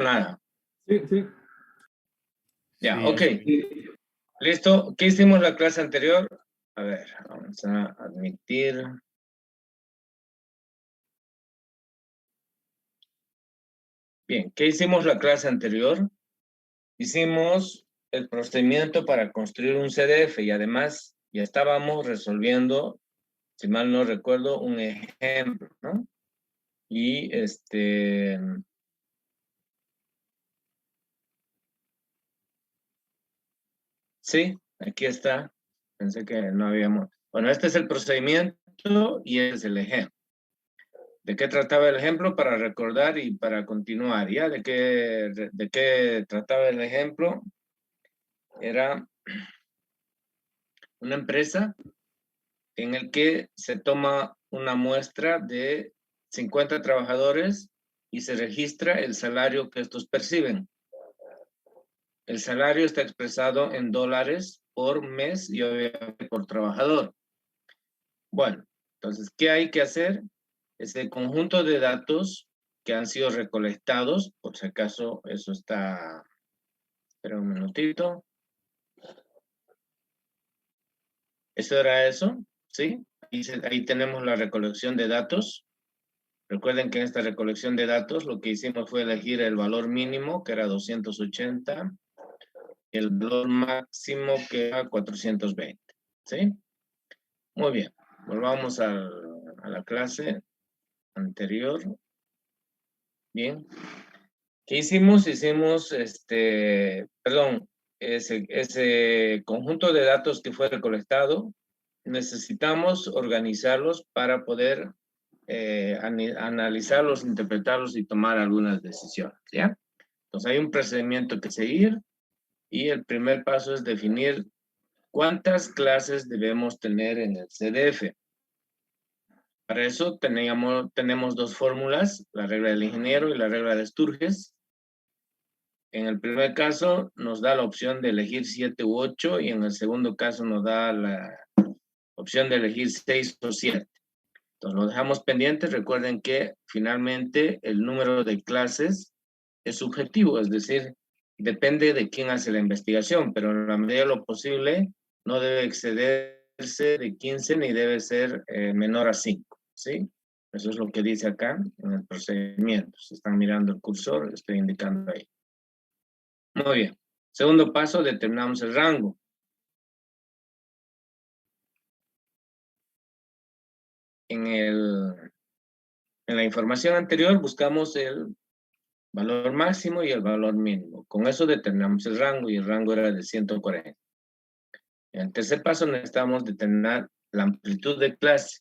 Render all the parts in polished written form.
nada. Sí, sí. Ya, Sí, ok. sí. ¿Listo? ¿Qué hicimos la clase anterior? A ver, vamos a admitir. Bien, ¿qué hicimos la clase anterior? Hicimos el procedimiento para construir un CDF y además ya estábamos resolviendo, si mal no recuerdo, un ejemplo, ¿no? Y sí, aquí está. Pensé que no habíamos. Bueno, este es el procedimiento y este es el ejemplo. ¿De qué trataba el ejemplo? Para recordar y para continuar, ¿ya? ¿De qué trataba el ejemplo? Era una empresa en el que se toma una muestra de 50 trabajadores y se registra el salario que estos perciben. El salario está expresado en dólares por mes y obviamente por trabajador. Bueno, entonces, ¿qué hay que hacer? Ese conjunto de datos que han sido recolectados, por si acaso eso está, espera un minutito. ¿Eso era eso? ¿Sí? Ahí tenemos la recolección de datos. Recuerden que en esta recolección de datos lo que hicimos fue elegir el valor mínimo, que era 280, y el valor máximo, que era 420. ¿Sí? Muy bien. Volvamos a la clase anterior. Bien. ¿Qué hicimos? Hicimos, perdón, ese conjunto de datos que fue recolectado, necesitamos organizarlos para poder analizarlos, interpretarlos y tomar algunas decisiones, ¿ya? Entonces hay un procedimiento que seguir y el primer paso es definir cuántas clases debemos tener en el CDF. Para eso tenemos dos fórmulas, la regla del ingeniero y la regla de Sturges. En el primer caso nos da la opción de elegir 7 u 8 y en el segundo caso nos da la opción de elegir 6 o 7. Entonces lo dejamos pendiente. Recuerden que finalmente el número de clases es subjetivo, es decir, depende de quién hace la investigación, pero en la medida de lo posible no debe excederse de 15 ni debe ser menor a 5, ¿sí? Eso es lo que dice acá en el procedimiento. Si están mirando el cursor, estoy indicando ahí. Muy bien. Segundo paso, determinamos el rango. En la información anterior buscamos el valor máximo y el valor mínimo. Con eso determinamos el rango y el rango era de 140. En el tercer paso necesitamos determinar la amplitud de clase.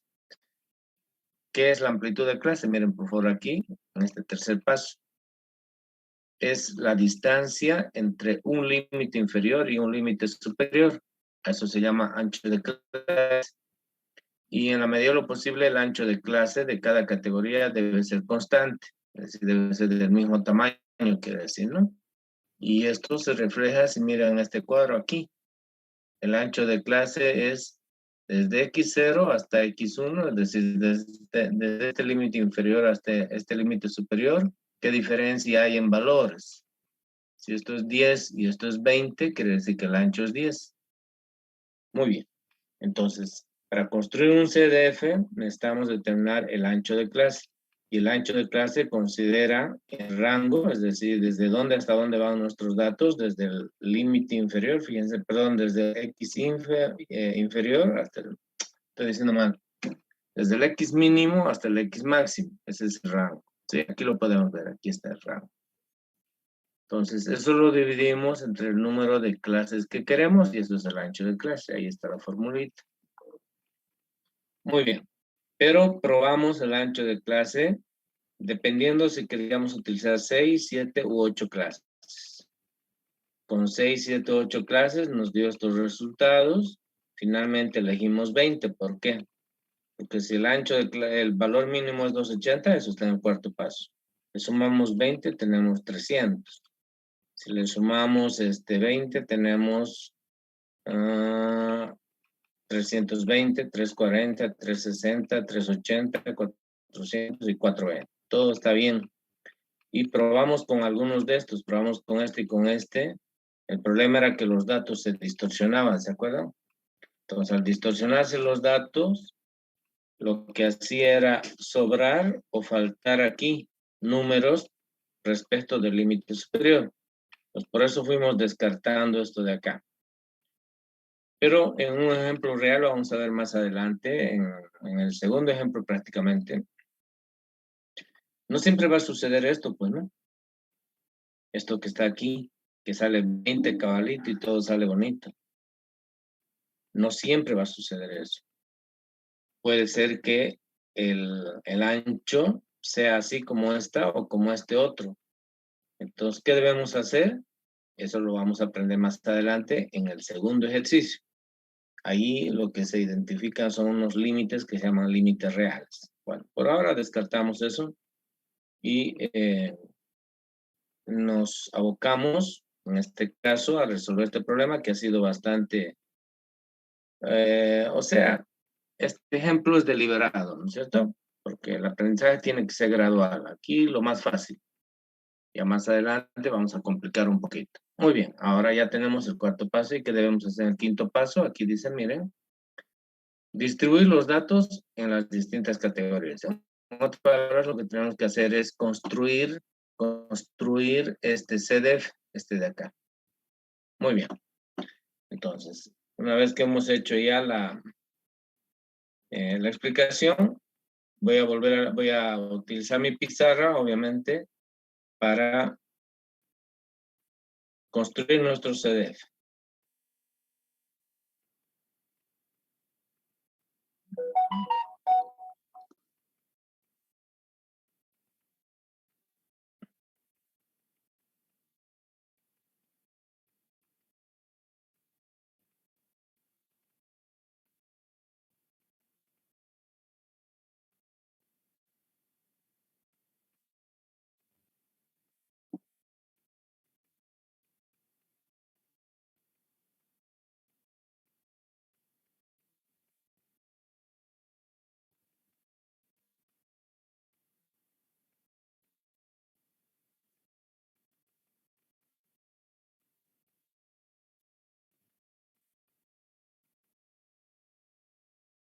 ¿Qué es la amplitud de clase? Miren por favor aquí, en este tercer paso. Es la distancia entre un límite inferior y un límite superior. Eso se llama ancho de clase. Y en la medida de lo posible el ancho de clase de cada categoría debe ser constante. Es decir, debe ser del mismo tamaño, quiere decir, ¿no? Y esto se refleja, si miran este cuadro aquí. El ancho de clase es desde X0 hasta X1, es decir, desde este límite inferior hasta este límite superior. ¿Qué diferencia hay en valores? Si esto es 10 y esto es 20, quiere decir que el ancho es 10. Muy bien. Entonces, para construir un CDF necesitamos determinar el ancho de clase. Y el ancho de clase considera el rango, es decir, desde dónde hasta dónde van nuestros datos, desde el límite inferior, fíjense, perdón, desde X inferior hasta estoy diciendo mal, desde el X mínimo hasta el X máximo, ese es el rango. Sí, aquí lo podemos ver, aquí está el rango. Entonces, eso lo dividimos entre el número de clases que queremos y eso es el ancho de clase, ahí está la formulita. Muy bien, pero probamos el ancho de clase dependiendo si queríamos utilizar 6, 7 u 8 clases. Con 6, 7, 8 clases nos dio estos resultados. Finalmente elegimos 20. ¿Por qué? Porque si el valor mínimo es 280, eso está en el cuarto paso. Le sumamos 20, tenemos 300. Si le sumamos 20, tenemos 320, 340, 360, 380, 400 y 420. Todo está bien. y probamos con algunos de estos, probamos con este y con este. El problema era que los datos se distorsionaban, ¿se acuerdan? Entonces, al distorsionarse los datos, lo que hacía era sobrar o faltar aquí números respecto del límite superior. Pues por eso fuimos descartando esto de acá. Pero en un ejemplo real, lo vamos a ver más adelante, en el segundo ejemplo prácticamente, no siempre va a suceder esto, pues, ¿no? Esto que está aquí, que sale 20 cabalito y todo sale bonito. No siempre va a suceder eso. Puede ser que el ancho sea así como esta o como este otro. Entonces, ¿qué debemos hacer? Eso lo vamos a aprender más adelante en el segundo ejercicio. Ahí lo que se identifican son unos límites que se llaman límites reales. Bueno, por ahora descartamos eso y nos abocamos, en este caso, a resolver este problema que ha sido bastante, o sea, este ejemplo es deliberado, ¿no es cierto? Porque el aprendizaje tiene que ser gradual. Aquí lo más fácil. Ya más adelante vamos a complicar un poquito. Muy bien, ahora ya tenemos el cuarto paso y ¿qué debemos hacer en el quinto paso? Aquí dice, miren, distribuir los datos en las distintas categorías. En otras palabras, lo que tenemos que hacer es construir este CDF, este de acá. Muy bien. Entonces, una vez que hemos hecho ya la explicación, voy a utilizar mi pizarra, obviamente, para construir nuestro CDF.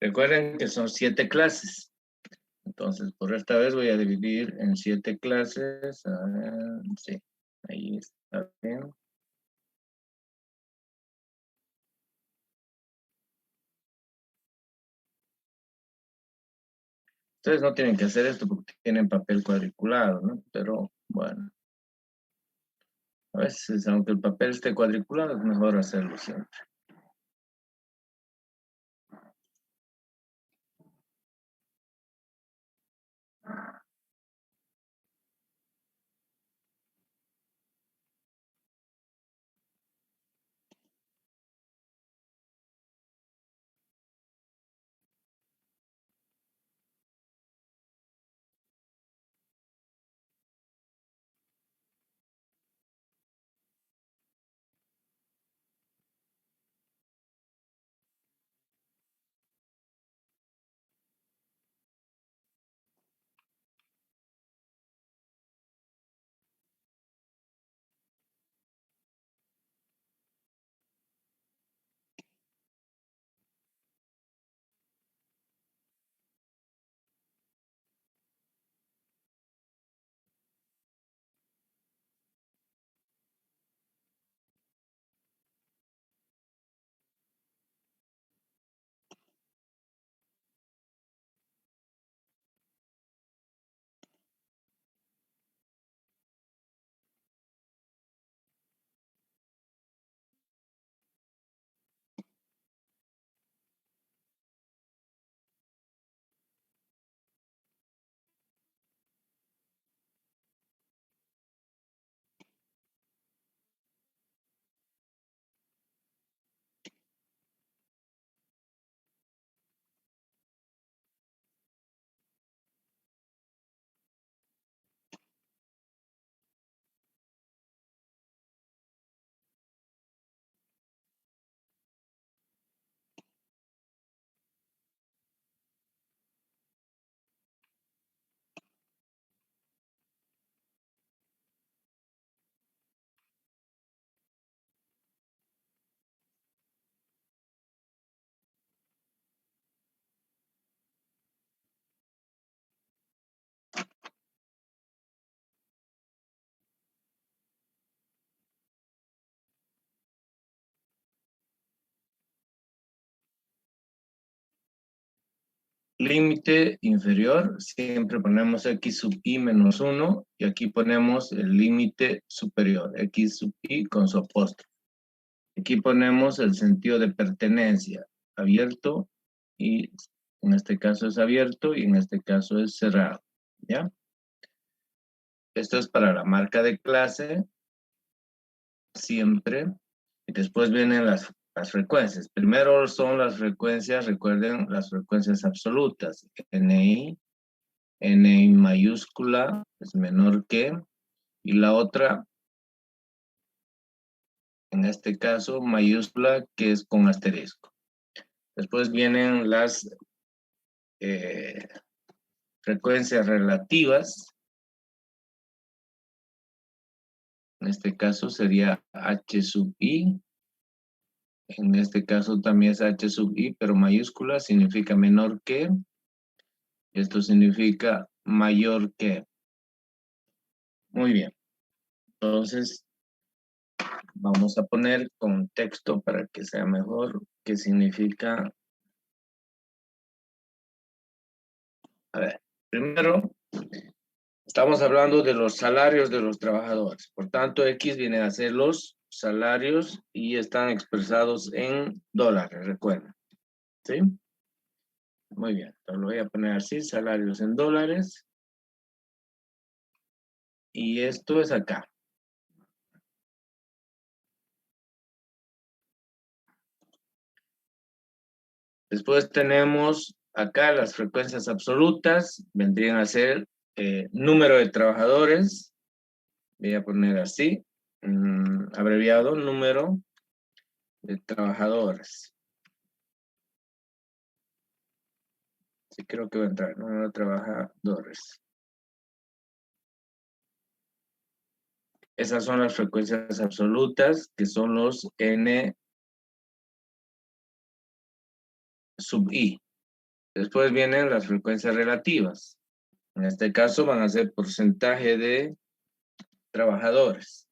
Recuerden que son 7 clases. Entonces, por esta vez voy a dividir en 7 clases. Sí, ahí está bien. Ustedes no tienen que hacer esto porque tienen papel cuadriculado, ¿no? Pero bueno, a veces, aunque el papel esté cuadriculado, es mejor hacerlo siempre. límite inferior, siempre ponemos x sub i menos 1 y aquí ponemos el límite superior, x sub i con su apóstrofe. Aquí ponemos el sentido de pertenencia, abierto y en este caso es abierto y en este caso es cerrado, ¿ya? Esto es para la marca de clase, siempre. Y después vienen las frecuencias. Primero son las frecuencias, recuerden las frecuencias absolutas. NI mayúscula es menor que, y la otra, en este caso, mayúscula, que es con asterisco. Después vienen las frecuencias relativas. En este caso sería H sub I. En este caso también es H sub I, pero mayúscula significa menor que. Esto significa mayor que. Muy bien. Entonces, vamos a poner contexto para que sea mejor. ¿Qué significa? A ver, primero, estamos hablando de los salarios de los trabajadores. Por tanto, X viene a ser los salarios y están expresados en dólares, recuerden. ¿Sí? Muy bien. Entonces lo voy a poner así, salarios en dólares. Y esto es acá. Después tenemos acá las frecuencias absolutas, vendrían a ser número de trabajadores. Voy a poner así, abreviado, número de trabajadores. Sí, creo que va a entrar, número de trabajadores. Esas son las frecuencias absolutas, que son los N sub I. Después vienen las frecuencias relativas. En este caso van a ser porcentaje de trabajadores.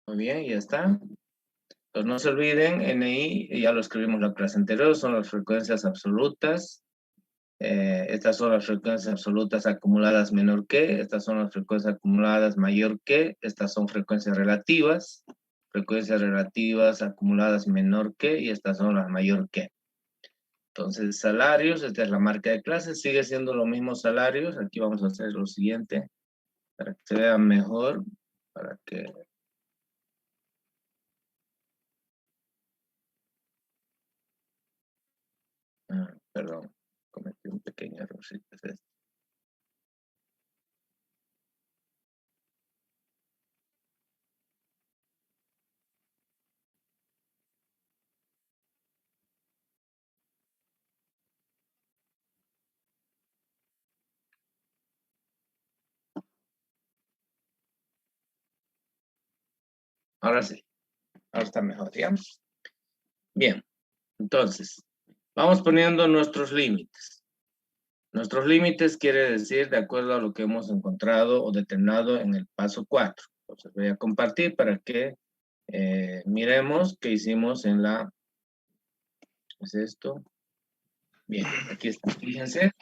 Muy bien, ya está. Entonces no se olviden, NI, ya lo escribimos la clase anterior, son las frecuencias absolutas. Estas son las frecuencias absolutas acumuladas menor que, estas son las frecuencias acumuladas mayor que, estas son frecuencias relativas acumuladas menor que, y estas son las mayor que. Entonces, salarios, esta es la marca de clase, sigue siendo los mismos salarios. Aquí vamos a hacer lo siguiente, para que se vea mejor, para que... perdón, cometí un pequeño error. Sí, es este. Ahora sí, ahora está mejor, digamos. Bien, entonces, vamos poniendo nuestros límites. Nuestros límites quiere decir de acuerdo a lo que hemos encontrado o determinado en el paso 4. Entonces voy a compartir para que miremos qué hicimos en la... ¿Es esto? Bien, aquí está. Fíjense.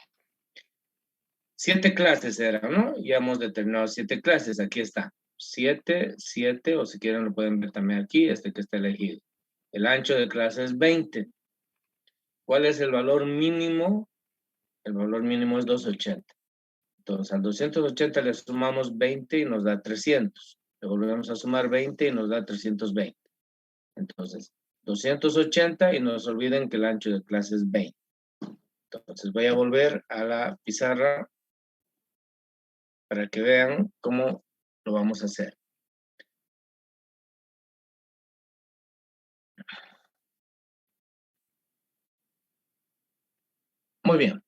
7 clases eran, ¿no? Ya hemos determinado 7 clases. Aquí está. 7, 7, o si quieren lo pueden ver también aquí, este que está elegido. El ancho de clase es 20. ¿Cuál es el valor mínimo? El valor mínimo es 280. Entonces, al 280 le sumamos 20 y nos da 300. Le volvemos a sumar 20 y nos da 320. Entonces, 280 y no se olviden que el ancho de clase es 20. Entonces, voy a volver a la pizarra para que vean cómo lo vamos a hacer. Muy bien.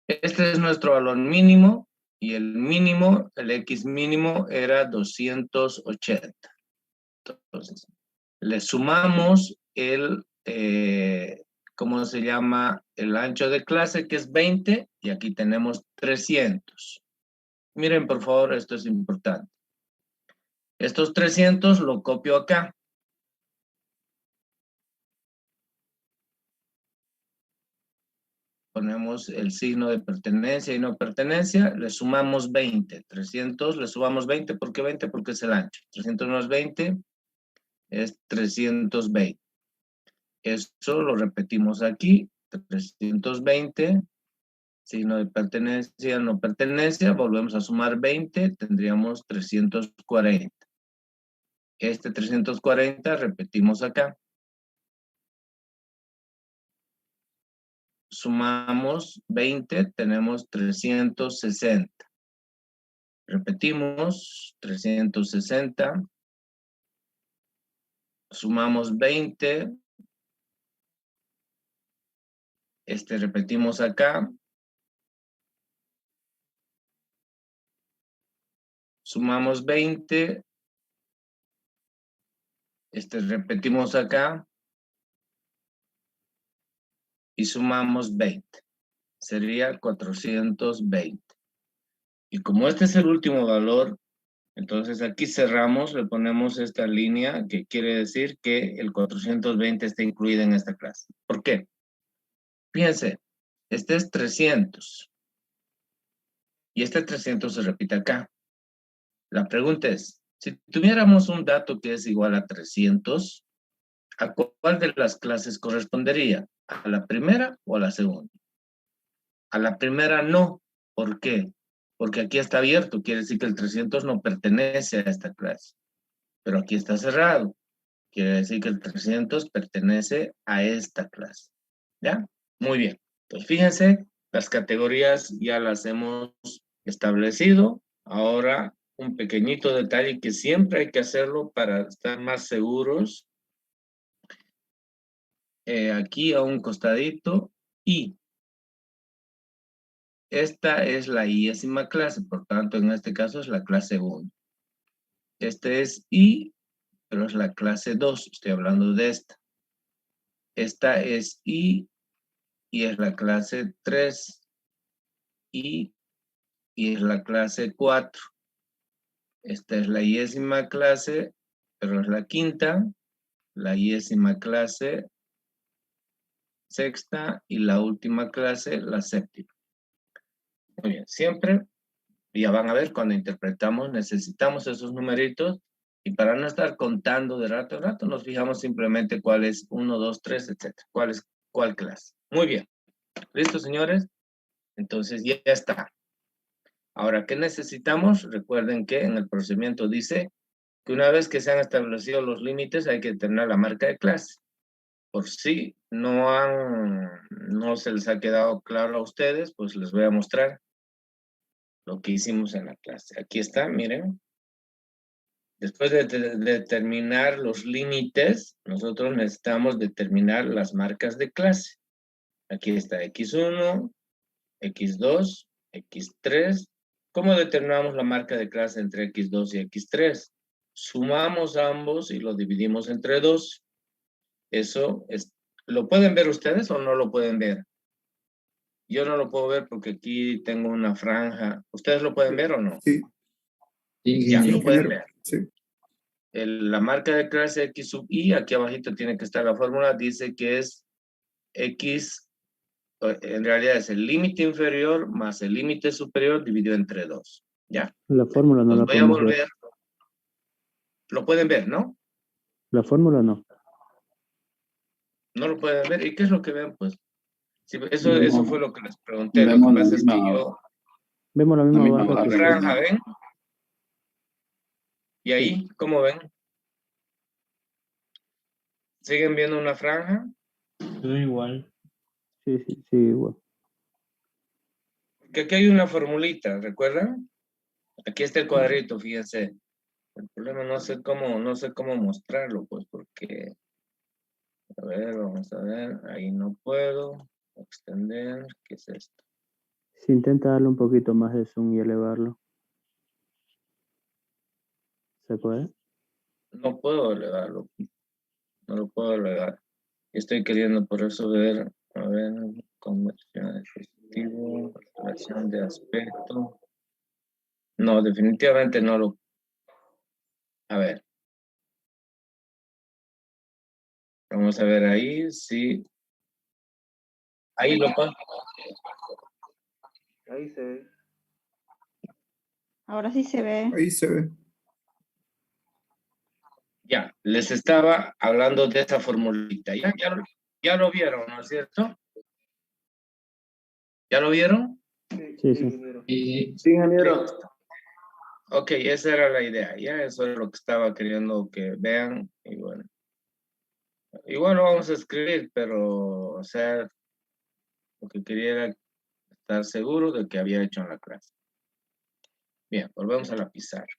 Este es nuestro valor mínimo y el mínimo, el X mínimo era 280. Entonces, le sumamos el, ¿cómo se llama? El ancho de clase, que es 20, y aquí tenemos 300. Miren, por favor, esto es importante. Estos 300 lo copio acá. Ponemos el signo de pertenencia y no pertenencia, le sumamos 20. 300, le sumamos 20. ¿Por qué 20? Porque es el ancho. 300 más 20 es 320. Eso lo repetimos aquí. 320, signo de pertenencia, no pertenencia, volvemos a sumar 20, tendríamos 340. Este 340 repetimos acá. Sumamos 20, tenemos 360. Repetimos, 360. Sumamos 20. Repetimos acá. Sumamos 20. Repetimos acá. Y sumamos 20. Sería 420. Y como este es el último valor, entonces aquí cerramos, le ponemos esta línea que quiere decir que el 420 está incluido en esta clase. ¿Por qué? Fíjense, este es 300. Y este 300 se repite acá. La pregunta es, si tuviéramos un dato que es igual a 300, ¿a cuál de las clases correspondería? ¿A la primera o a la segunda? A la primera no. ¿Por qué? Porque aquí está abierto, quiere decir que el 300 no pertenece a esta clase. Pero aquí está cerrado, quiere decir que el 300 pertenece a esta clase. ¿Ya? Muy bien. Entonces, fíjense, las categorías ya las hemos establecido. Ahora, un pequeñito detalle que siempre hay que hacerlo para estar más seguros. Aquí a un costadito, y esta es la iésima clase, por tanto, en este caso es la clase 1. Este es I, pero es la clase 2, estoy hablando de esta. Esta es I, y es la clase 3, y es la clase 4. Esta es la iésima clase, pero es la quinta, la iésima clase sexta y la última clase, la séptima. Muy bien, siempre, ya van a ver, cuando interpretamos necesitamos esos numeritos, y para no estar contando de rato a rato, nos fijamos simplemente cuál es 1, 2, 3, etc. ¿Cuál clase? Muy bien. ¿Listo, señores? Entonces ya está. Ahora, ¿qué necesitamos? Recuerden que en el procedimiento dice que una vez que se han establecido los límites hay que determinar la marca de clase. Por si no se les ha quedado claro a ustedes, pues les voy a mostrar lo que hicimos en la clase. Aquí está, miren. Después de determinar los límites, nosotros necesitamos determinar las marcas de clase. Aquí está X1, X2, X3. ¿Cómo determinamos la marca de clase entre X2 y X3? Sumamos ambos y lo dividimos entre 2. Eso es, ¿lo pueden ver ustedes o no lo pueden ver? Yo no lo puedo ver porque aquí tengo una franja. ¿Ustedes lo pueden ver o no? Sí. Ya, Sí, lo pueden ver. Sí. La marca de clase X sub I, aquí abajito tiene que estar la fórmula, dice que es X, en realidad es el límite inferior más el límite superior dividido entre 2. ¿Ya? La fórmula no Entonces la voy a podemos volver. ver. Lo pueden ver, ¿no? La fórmula no. No lo pueden ver. ¿Y qué es lo que ven? Pues sí, eso fue lo que les pregunté. Lo Vemos que pasa es que yo... Vemos la misma barra La que franja, ¿ven? ¿Y ahí? ¿Cómo ven? ¿Siguen viendo una franja? Todo igual. Sí, igual. Que aquí hay una formulita, ¿recuerdan? Aquí está el cuadrito, fíjense. El problema no sé cómo mostrarlo, pues, porque... A ver, vamos a ver. Ahí no puedo. Extender. ¿Qué es esto? Si intenta darle un poquito más de zoom y elevarlo. ¿Se puede? No puedo elevarlo. No lo puedo elevar. Estoy queriendo por eso ver, a ver, conversión de dispositivo, relación de aspecto. No, definitivamente no lo... A ver. Vamos a ver ahí, sí. Ahí lo pongo. Ahí se ve. Ahora sí se ve. Ahí se ve. Ya, les estaba hablando de esta formulita. Ya lo vieron, ¿no es cierto? ¿Ya lo vieron? Sí, sí. ingeniero. Y, Sí, ingeniero. ok, esa era la idea. Ya eso es lo que estaba queriendo que vean. Y bueno. Igual lo vamos a escribir, pero, o sea, lo que quería era estar seguro de que había hecho en la clase. Bien, volvemos a la pizarra.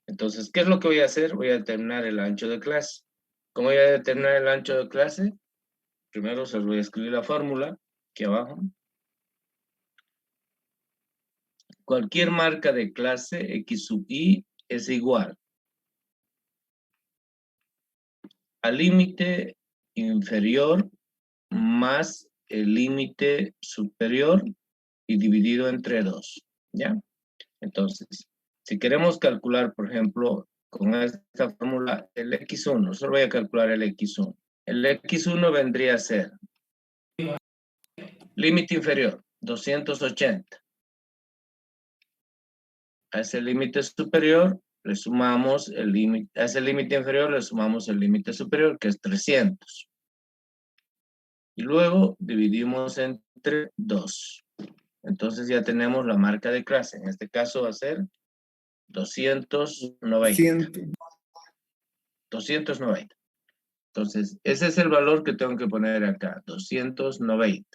Entonces, ¿qué es lo que voy a hacer? Voy a determinar el ancho de clase. ¿Cómo voy a determinar el ancho de clase? Primero se los voy a escribir la fórmula aquí abajo. Cualquier marca de clase X sub I es igual al límite inferior más el límite superior y dividido entre 2. ¿Ya? Entonces, si queremos calcular, por ejemplo, con esta fórmula, el X1, solo voy a calcular el X1. El X1 vendría a ser límite inferior, 280. A ese límite superior le sumamos el límite, a ese límite inferior le sumamos el límite superior, que es 300. Y luego dividimos entre 2. Entonces ya tenemos la marca de clase. En este caso va a ser 290. 290. Entonces, ese es el valor que tengo que poner acá, 290.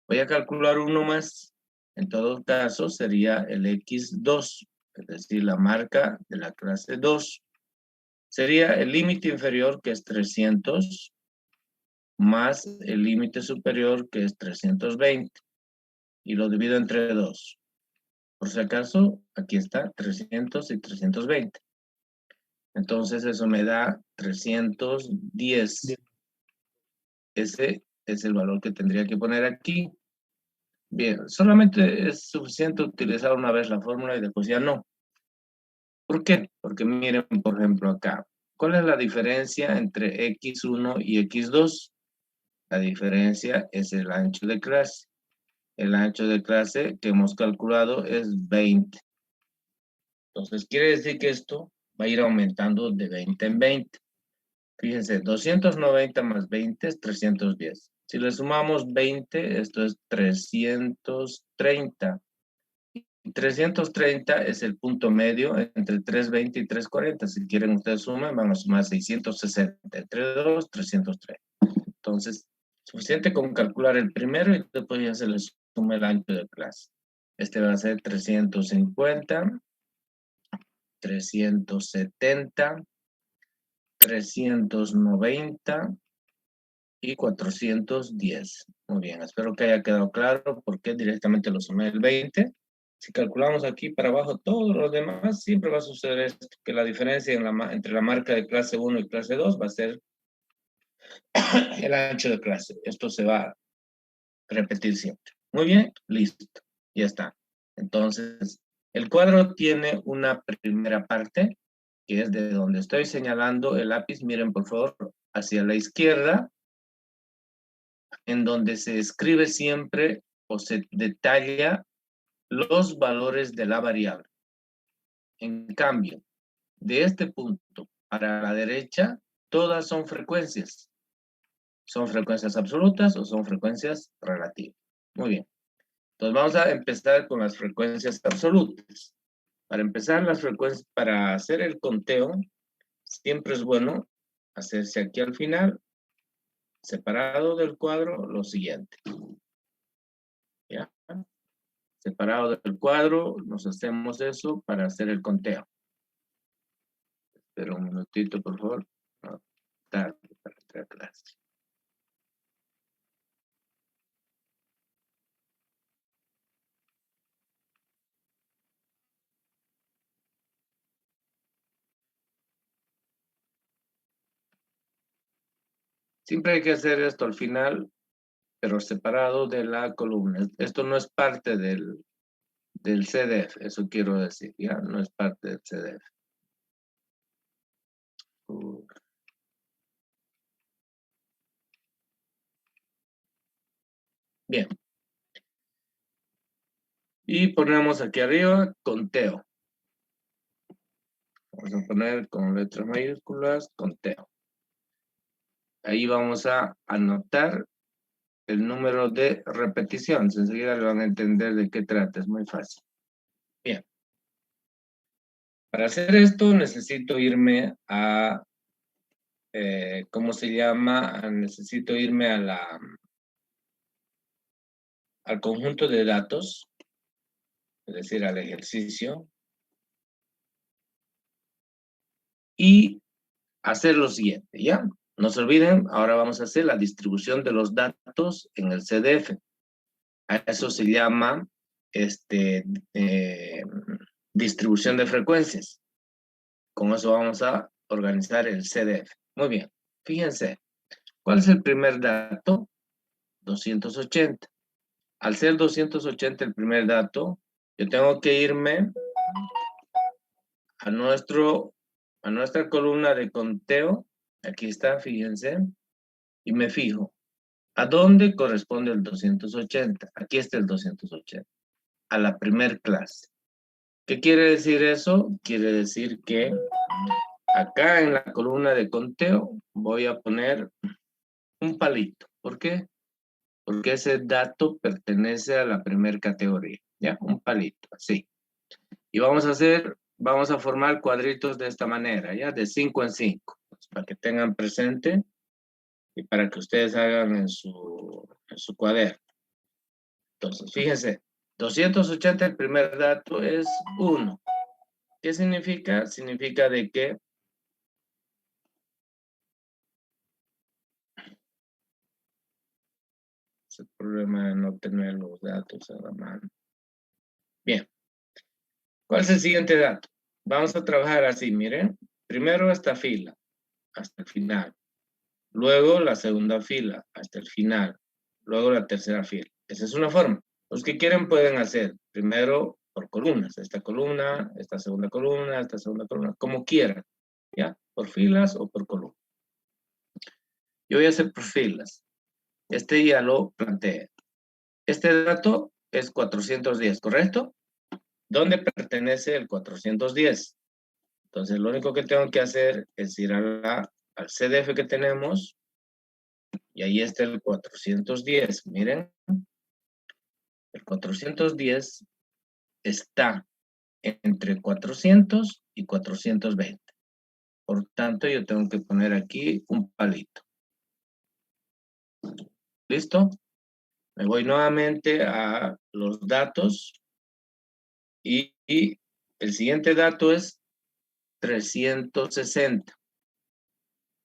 Voy a calcular uno más. En todo caso, sería el X2, es decir, la marca de la clase 2. Sería el límite inferior, que es 300, más el límite superior, que es 320. Y lo divido entre 2. Por si acaso, aquí está 300 y 320. Entonces, eso me da 310. Ese es el valor que tendría que poner aquí. Bien, solamente es suficiente utilizar una vez la fórmula y después ya no. ¿Por qué? Porque miren, por ejemplo, acá. ¿Cuál es la diferencia entre X1 y X2? La diferencia es el ancho de clase. El ancho de clase que hemos calculado es 20. Entonces, quiere decir que esto va a ir aumentando de 20 en 20. Fíjense, 290 más 20 es 310. Si le sumamos 20, esto es 330. 330 es el punto medio entre 320 y 340. Si quieren ustedes suman, van a sumar 660. Entre 2, 330. Entonces, suficiente con calcular el primero y después ya se le suma el ancho de clase. Este va a ser 350, 370, 390 y 410. Muy bien, espero que haya quedado claro porque directamente lo sumé el 20. Si calculamos aquí para abajo todos los demás, siempre va a suceder esto, que la diferencia entre la marca de clase 1 y clase 2 va a ser el ancho de clase. Esto se va a repetir siempre. Muy bien, listo, ya está. Entonces, el cuadro tiene una primera parte, que es de donde estoy señalando el lápiz. Miren, por favor, hacia la izquierda, en donde se escribe siempre o se detalla los valores de la variable. En cambio, de este punto para la derecha, todas son frecuencias. ¿Son frecuencias absolutas o son frecuencias relativas? Muy bien. Entonces vamos a empezar con las frecuencias absolutas. Para empezar las frecuencias, para hacer el conteo, siempre es bueno hacerse aquí al final, separado del cuadro, lo siguiente. ¿Ya? Separado del cuadro, nos hacemos eso para hacer el conteo. Espera un minutito, por favor. No, tarde para entrar a clase. Siempre hay que hacer esto al final, pero separado de la columna. Esto no es parte del del CDF, eso quiero decir, ya no es parte del CDF. Bien. Y ponemos aquí arriba conteo. Vamos a poner con letras mayúsculas conteo. Ahí vamos a anotar el número de repeticiones. Enseguida le van a entender de qué trata, es muy fácil. Bien. Para hacer esto necesito irme a, ¿cómo se llama? Necesito irme a al conjunto de datos, es decir, al ejercicio, y hacer lo siguiente, ¿ya? No se olviden, ahora vamos a hacer la distribución de los datos en el CDF. A eso se llama distribución de frecuencias. Con eso vamos a organizar el CDF. Muy bien, fíjense, ¿cuál es el primer dato? 280. Al ser 280 el primer dato, yo tengo que irme a nuestra columna de conteo. Aquí está, fíjense, y me fijo. ¿A dónde corresponde el 280? Aquí está el 280. A la primer clase. ¿Qué quiere decir eso? Quiere decir que acá en la columna de conteo voy a poner un palito. ¿Por qué? Porque ese dato pertenece a la primera categoría. ¿Ya? Un palito, así. Y vamos a formar cuadritos de esta manera, ¿ya? De 5 en 5. Pues, para que tengan presente y para que ustedes hagan en su cuaderno. Entonces, fíjense, 280 el primer dato es 1. ¿Qué significa? Significa de que es el problema de no tener los datos a la mano. Bien. ¿Cuál es el siguiente dato? Vamos a trabajar así, miren. Primero esta fila, hasta el final. Luego la segunda fila, hasta el final. Luego la tercera fila. Esa es una forma. Los que quieren pueden hacer primero por columnas. Esta columna, esta segunda columna, como quieran. ¿Ya? Por filas o por columnas. Yo voy a hacer por filas. Este ya lo planteé. Este dato es 410, ¿correcto? ¿Dónde pertenece el 410? Entonces, lo único que tengo que hacer es ir al CDF que tenemos y ahí está el 410. Miren, el 410 está entre 400 y 420. Por tanto, yo tengo que poner aquí un palito. ¿Listo? Me voy nuevamente a los datos y el siguiente dato es 360.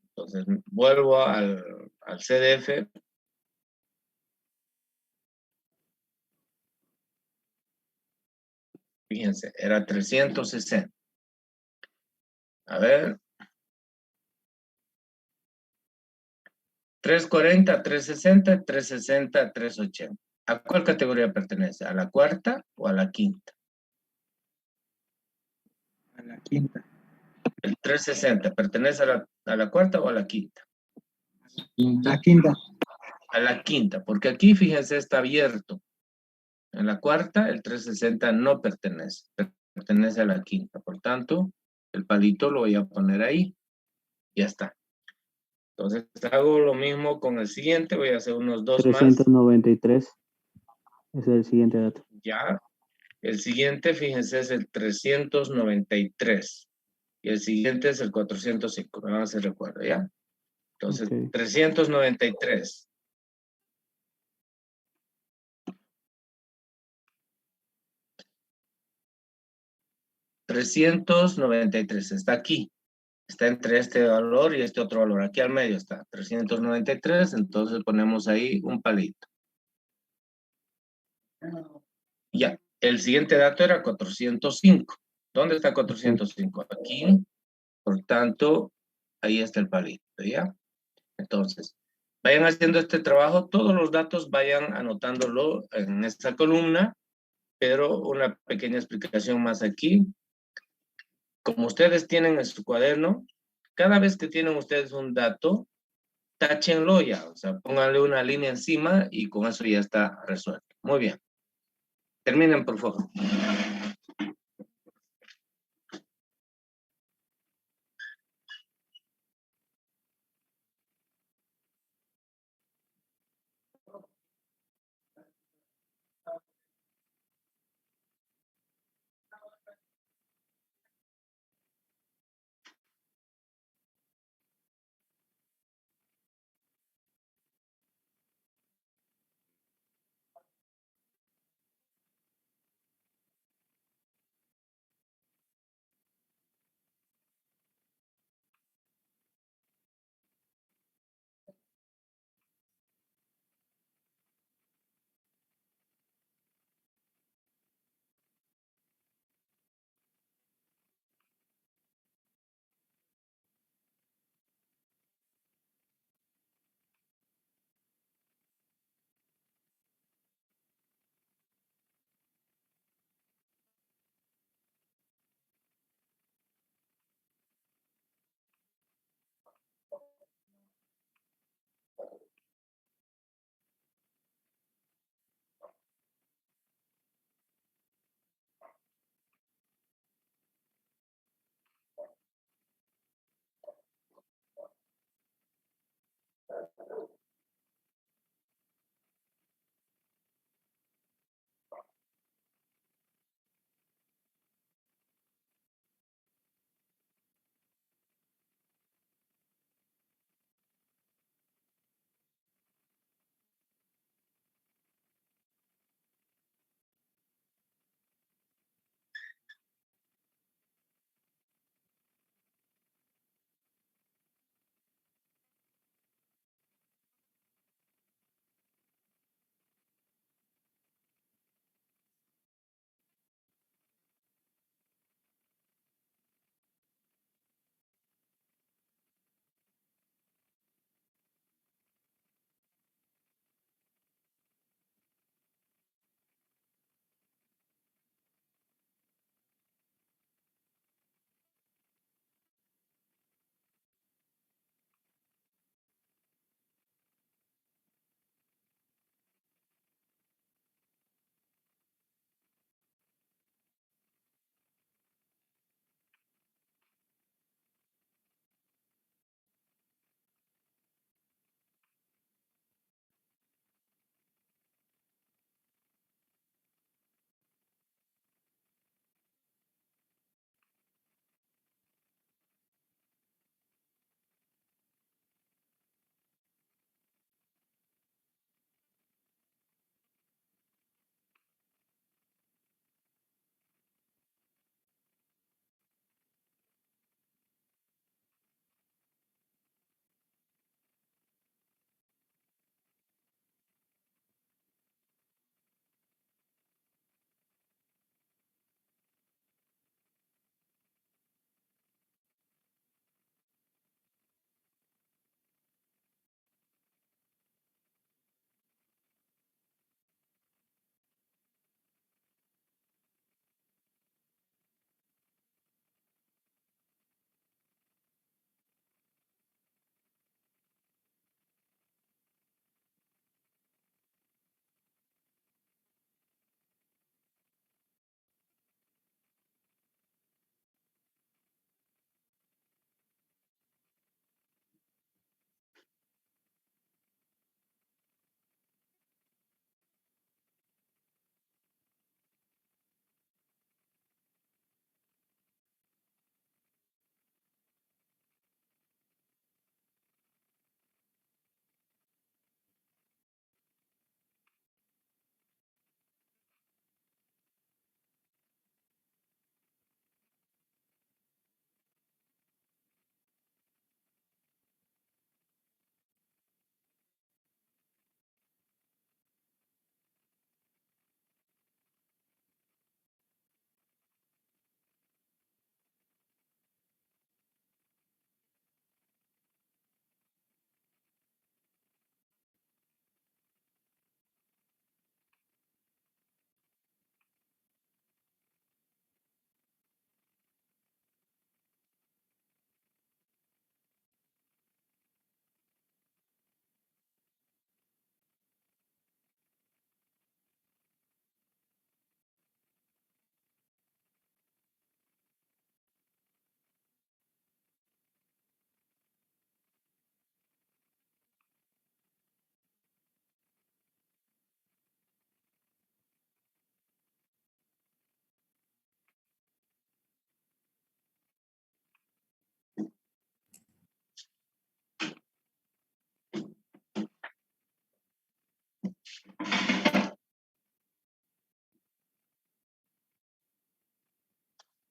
Entonces, vuelvo al CDF. Fíjense, era 360. A ver. 340, 360, 360, 380. ¿A cuál categoría pertenece? ¿A la cuarta o a la quinta? A la quinta. El 360, ¿pertenece a la cuarta o a la quinta? La quinta. A la quinta, porque aquí, fíjense, está abierto. En la cuarta, el 360 no pertenece, pertenece a la quinta. Por tanto, el palito lo voy a poner ahí. Ya está. Entonces, hago lo mismo con el siguiente. Voy a hacer unos dos 393. Ese es el siguiente dato. Ya. El siguiente, fíjense, es el 393. Y el siguiente es el 405. Me van a hacer recuerdo, ¿ya? Entonces, Okay. 393. Está aquí. Está entre este valor y este otro valor. Aquí al medio está 393. Entonces ponemos ahí un palito. Ya. El siguiente dato era 405. ¿Dónde está 405? Aquí. Por tanto, ahí está el palito, ¿ya? Entonces, vayan haciendo este trabajo. Todos los datos vayan anotándolo en esta columna. pero una pequeña explicación más aquí. Como ustedes tienen en su cuaderno, cada vez que tienen ustedes un dato, táchenlo ya, o sea, pónganle una línea encima y con eso ya está resuelto. Muy bien. Terminen, por favor.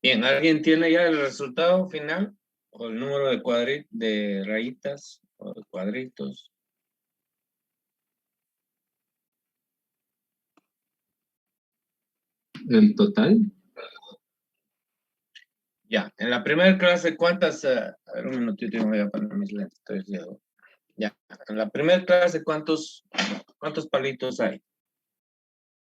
Bien, ¿alguien tiene ya el resultado final? ¿O el número de rayitas o de cuadritos? ¿El total? Ya, en la primera clase, ¿cuántas? A ver, un minutito, yo me voy a poner mis lentes. Ya, en la primera clase, ¿cuántos palitos hay?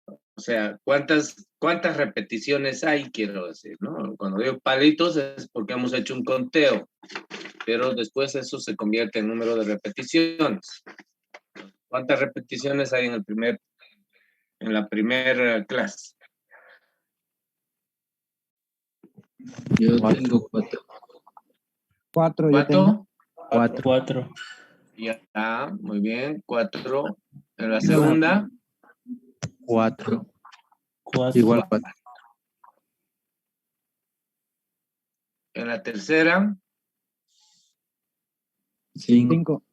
O sea, ¿cuántas repeticiones hay, quiero decir, ¿no? Cuando digo palitos es porque hemos hecho un conteo, pero después eso se convierte en número de repeticiones. ¿Cuántas repeticiones hay en la primera clase? Yo tengo 4. 4 yo tengo. ¿Cuatro? 4. Ya está, muy bien. 4. En la segunda, 4. 4. Igual 4. en la tercera, 5. 5.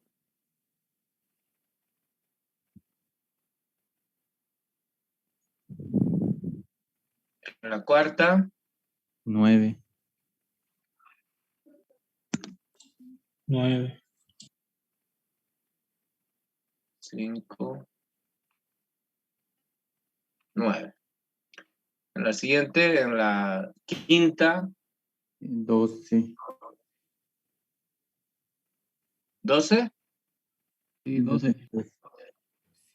en la cuarta, 9. 9. 5, 9. En la siguiente, en la quinta, 12. 12, Sí, 12.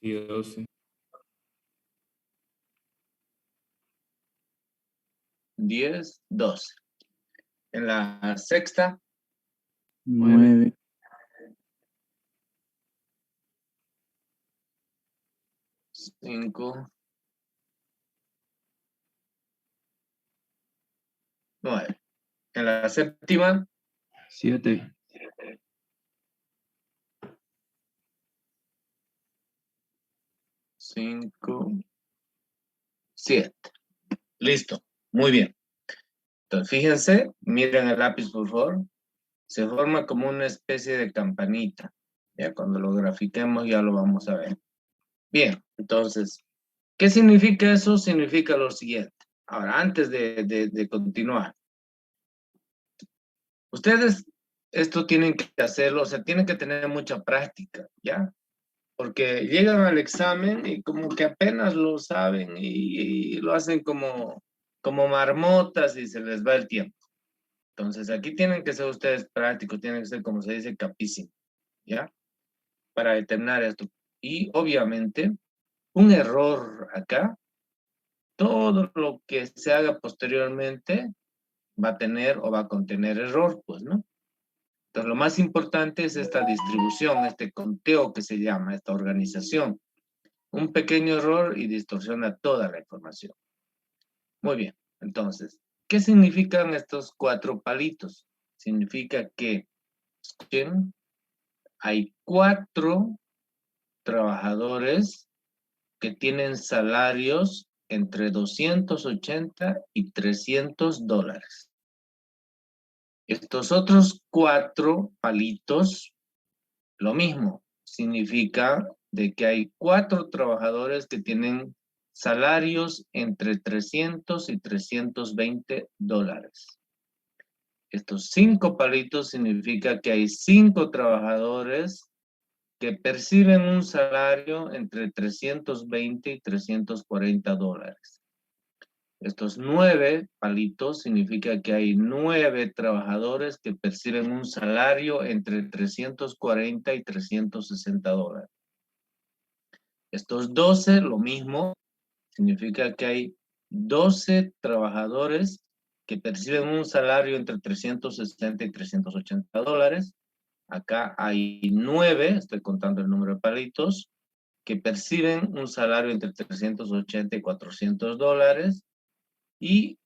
Y 12. 10, 12. En la sexta, 9. 5, 9. En la séptima, 7. 5, 7. Listo. Muy bien. Entonces, fíjense, miren el lápiz, por favor. Se forma como una especie de campanita. Ya cuando lo grafiquemos ya lo vamos a ver. Bien, entonces, ¿qué significa eso? Significa lo siguiente. Ahora, antes de continuar, ustedes esto tienen que hacerlo, o sea, tienen que tener mucha práctica, ¿ya? Porque llegan al examen y como que apenas lo saben y lo hacen como marmotas y se les va el tiempo. Entonces, aquí tienen que ser ustedes prácticos, tienen que ser, como se dice, capísimos, ¿ya? Para determinar esto. Y obviamente, un error acá, todo lo que se haga posteriormente va a tener o va a contener error, pues, ¿no? Entonces, lo más importante es esta distribución, este conteo que se llama, esta organización. Un pequeño error y distorsiona toda la información. Muy bien, entonces, ¿qué significan estos 4 palitos? Significa que hay 4 trabajadores que tienen salarios entre 280 y 300 dólares. Estos otros 4 palitos, lo mismo, significa de que hay 4 trabajadores que tienen salarios entre 300 y 320 dólares. Estos 5 palitos significa que hay 5 trabajadores que perciben un salario entre 320 y 340 dólares. Estos 9 palitos significa que hay 9 trabajadores que perciben un salario entre 340 y 360 dólares. Estos 12, lo mismo, significa que hay 12 trabajadores que perciben un salario entre 360 y 380 dólares. Acá hay 9, estoy contando el número de palitos, que perciben un salario entre 380 y 400 dólares. Y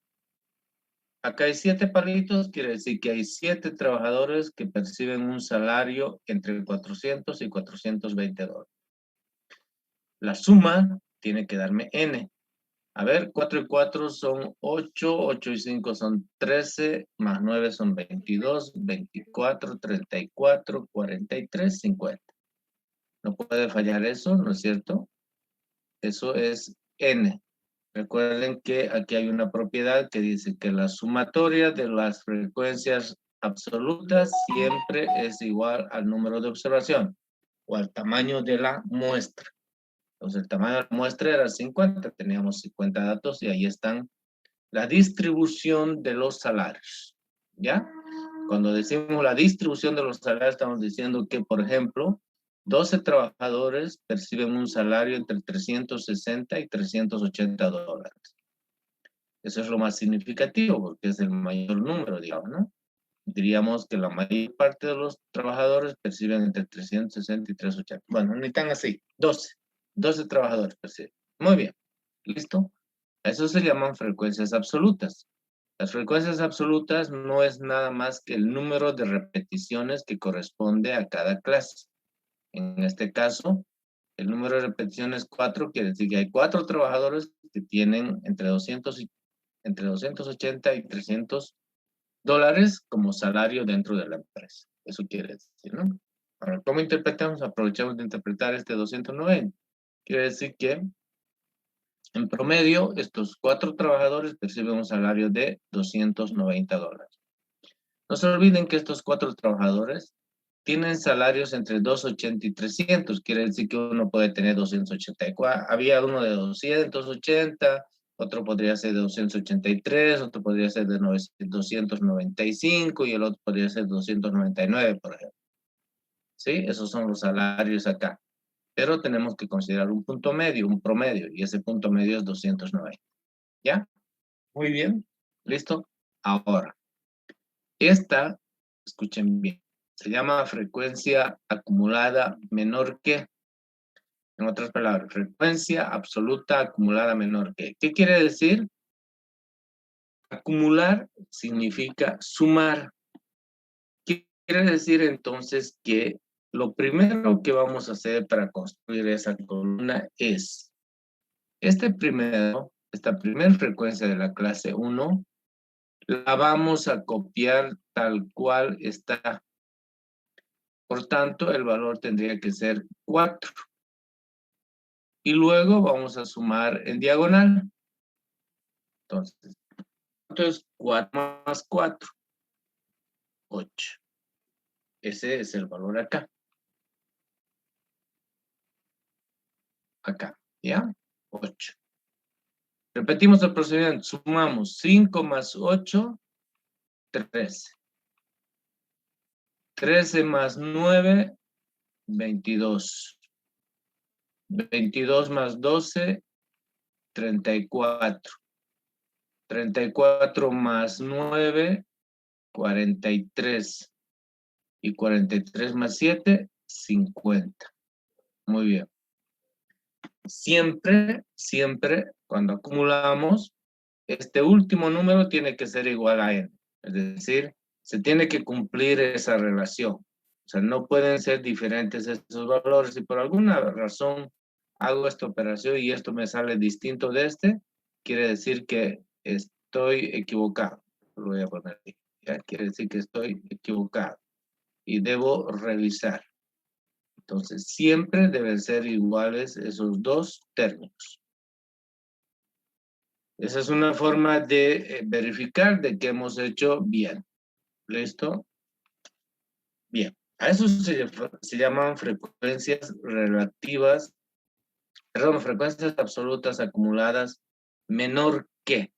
acá hay 7 palitos, quiere decir que hay 7 trabajadores que perciben un salario entre 400 y 420 dólares. La suma tiene que darme N. A ver, 4 y 4 son 8, 8 y 5 son 13, más 9 son 22, 24, 34, 43, 50. No puede fallar eso, ¿no es cierto? Eso es N. Recuerden que aquí hay una propiedad que dice que la sumatoria de las frecuencias absolutas siempre es igual al número de observación o al tamaño de la muestra. Entonces el tamaño de la muestra era 50, teníamos 50 datos y ahí están la distribución de los salarios. ¿Ya? Cuando decimos la distribución de los salarios, estamos diciendo que, por ejemplo, 12 trabajadores perciben un salario entre 360 y 380 dólares. Eso es lo más significativo porque es el mayor número, digamos, ¿no? Diríamos que la mayor parte de los trabajadores perciben entre 360 y 380. Bueno, ni tan así, 12 trabajadores perciben. Muy bien, ¿listo? Eso se llaman frecuencias absolutas. Las frecuencias absolutas no es nada más que el número de repeticiones que corresponde a cada clase. En este caso, el número de repeticiones 4 quiere decir que hay 4 trabajadores que tienen entre 280 y 300 dólares como salario dentro de la empresa. Eso quiere decir, ¿no? Ahora, ¿cómo interpretamos? Aprovechamos de interpretar este 290. Quiere decir que en promedio, estos 4 trabajadores perciben un salario de 290 dólares. No se olviden que estos 4 trabajadores tienen salarios entre 280 y 300. Quiere decir que uno puede tener 284. Había uno de 280, otro podría ser de 283, otro podría ser de 295 y el otro podría ser 299, por ejemplo. ¿Sí? Esos son los salarios acá. Pero tenemos que considerar un punto medio, un promedio, y ese punto medio es 290. ¿Ya? Muy bien. ¿Listo? Ahora, esta, escuchen bien, se llama frecuencia acumulada menor que. En otras palabras, frecuencia absoluta acumulada menor que. ¿Qué quiere decir? Acumular significa sumar. ¿Qué quiere decir entonces? Que lo primero que vamos a hacer para construir esa columna es esta primera frecuencia de la clase 1, la vamos a copiar tal cual está. Por tanto, el valor tendría que ser 4. Y luego vamos a sumar en diagonal. Entonces, ¿cuánto es 4 más 4? 8. Ese es el valor acá. Acá, ¿ya? 8. Repetimos el procedimiento. Sumamos 5 más 8, 13. 13 más 9, 22. 22 más 12, 34. 34 más 9, 43. Y 43 más 7, 50. Muy bien. Siempre, cuando acumulamos, este último número tiene que ser igual a n. Es decir, se tiene que cumplir esa relación. O sea, no pueden ser diferentes estos valores. Y por alguna razón hago esta operación y esto me sale distinto de este, quiere decir que estoy equivocado. Lo voy a poner aquí. ¿Ya? Quiere decir que estoy equivocado. Y debo revisar. Entonces, siempre deben ser iguales esos dos términos. Esa es una forma de verificar de que hemos hecho bien. ¿Listo? Bien. A eso se llaman frecuencias relativas, perdón, frecuencias absolutas acumuladas menor que.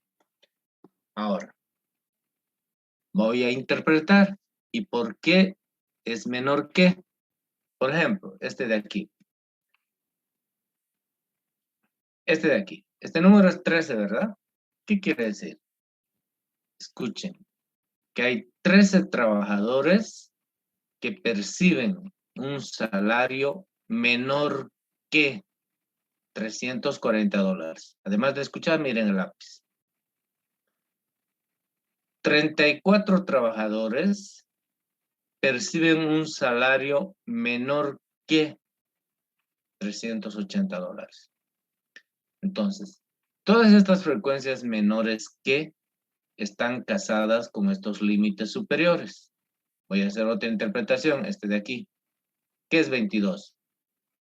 Ahora, voy a interpretar. ¿Y por qué es menor que? Por ejemplo, este de aquí. Este de aquí. Este número es 13, ¿verdad? ¿Qué quiere decir? Escuchen, que hay 13 trabajadores que perciben un salario menor que 340 dólares. Además de escuchar, miren el lápiz. 34 trabajadores perciben un salario menor que 380 dólares. Entonces, todas estas frecuencias menores que están casadas con estos límites superiores. Voy a hacer otra interpretación, este de aquí. ¿Qué es 22?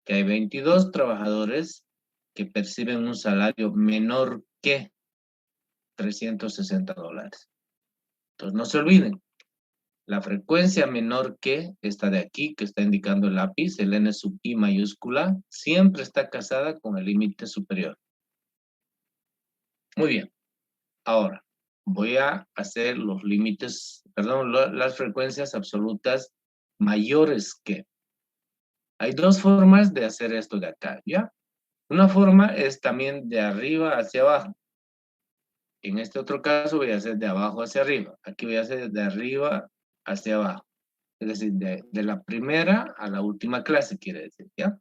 Que hay 22 trabajadores que perciben un salario menor que 360 dólares. Entonces, no se olviden. La frecuencia menor que esta de aquí, que está indicando el lápiz, el N sub I mayúscula, siempre está casada con el límite superior. Muy bien. Ahora, voy a hacer los límites, perdón, las frecuencias absolutas mayores que. Hay dos formas de hacer esto de acá, ¿ya? Una forma es también de arriba hacia abajo. En este otro caso voy a hacer de abajo hacia arriba. Aquí voy a hacer de arriba hacia abajo. Es decir, de la primera a la última clase, quiere decir, ¿ya?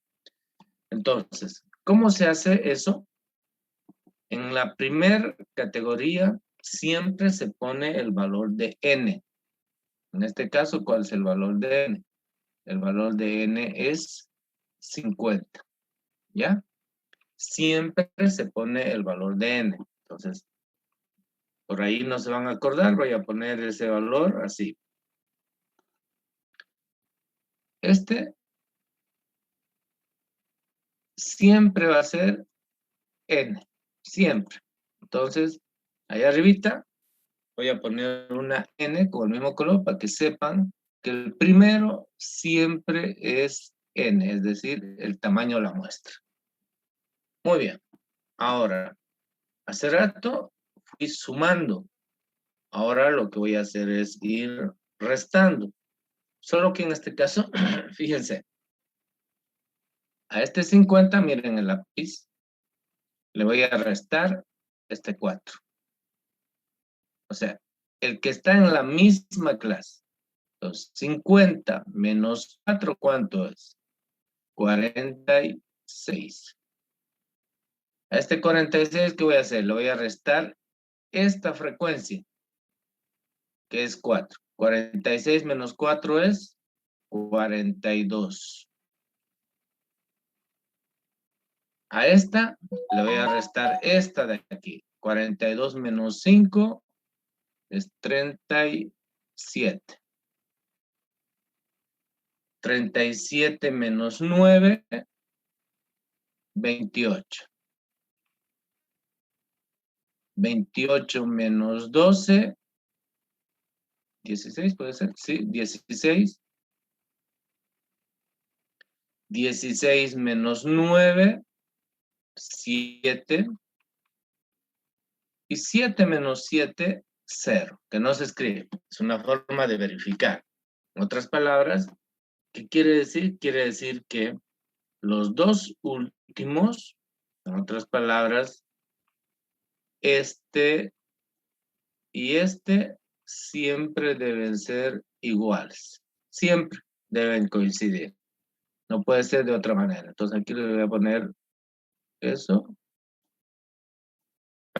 Entonces, ¿cómo se hace eso? En la primera categoría siempre se pone el valor de n. En este caso, ¿cuál es el valor de n? El valor de n es 50, ¿ya? Siempre se pone el valor de n. Entonces, por ahí no se van a acordar, voy a poner ese valor así. Este siempre va a ser n, siempre. Entonces, ahí arribita voy a poner una n con el mismo color para que sepan que el primero siempre es n, es decir, el tamaño de la muestra. Muy bien. Ahora, hace rato fui sumando. Ahora lo que voy a hacer es ir restando. Solo que en este caso, fíjense, a este 50, miren el lápiz, le voy a restar este 4. O sea, el que está en la misma clase. Entonces, 50 menos 4, ¿cuánto es? 46. A este 46, ¿qué voy a hacer? Le voy a restar esta frecuencia, que es 4. 46 menos 4 es 42. A esta le voy a restar esta de aquí. 42 menos 5 es 37. 37 menos 9, 28. 28 menos 12, 16 puede ser, sí, 16. 16 menos 9, 7. Y 7 menos 7, 0, que no se escribe. Es una forma de verificar. En otras palabras, ¿qué quiere decir? Quiere decir que los dos últimos, en otras palabras, este y este siempre deben ser iguales. Siempre deben coincidir. No puede ser de otra manera. Entonces aquí le voy a poner eso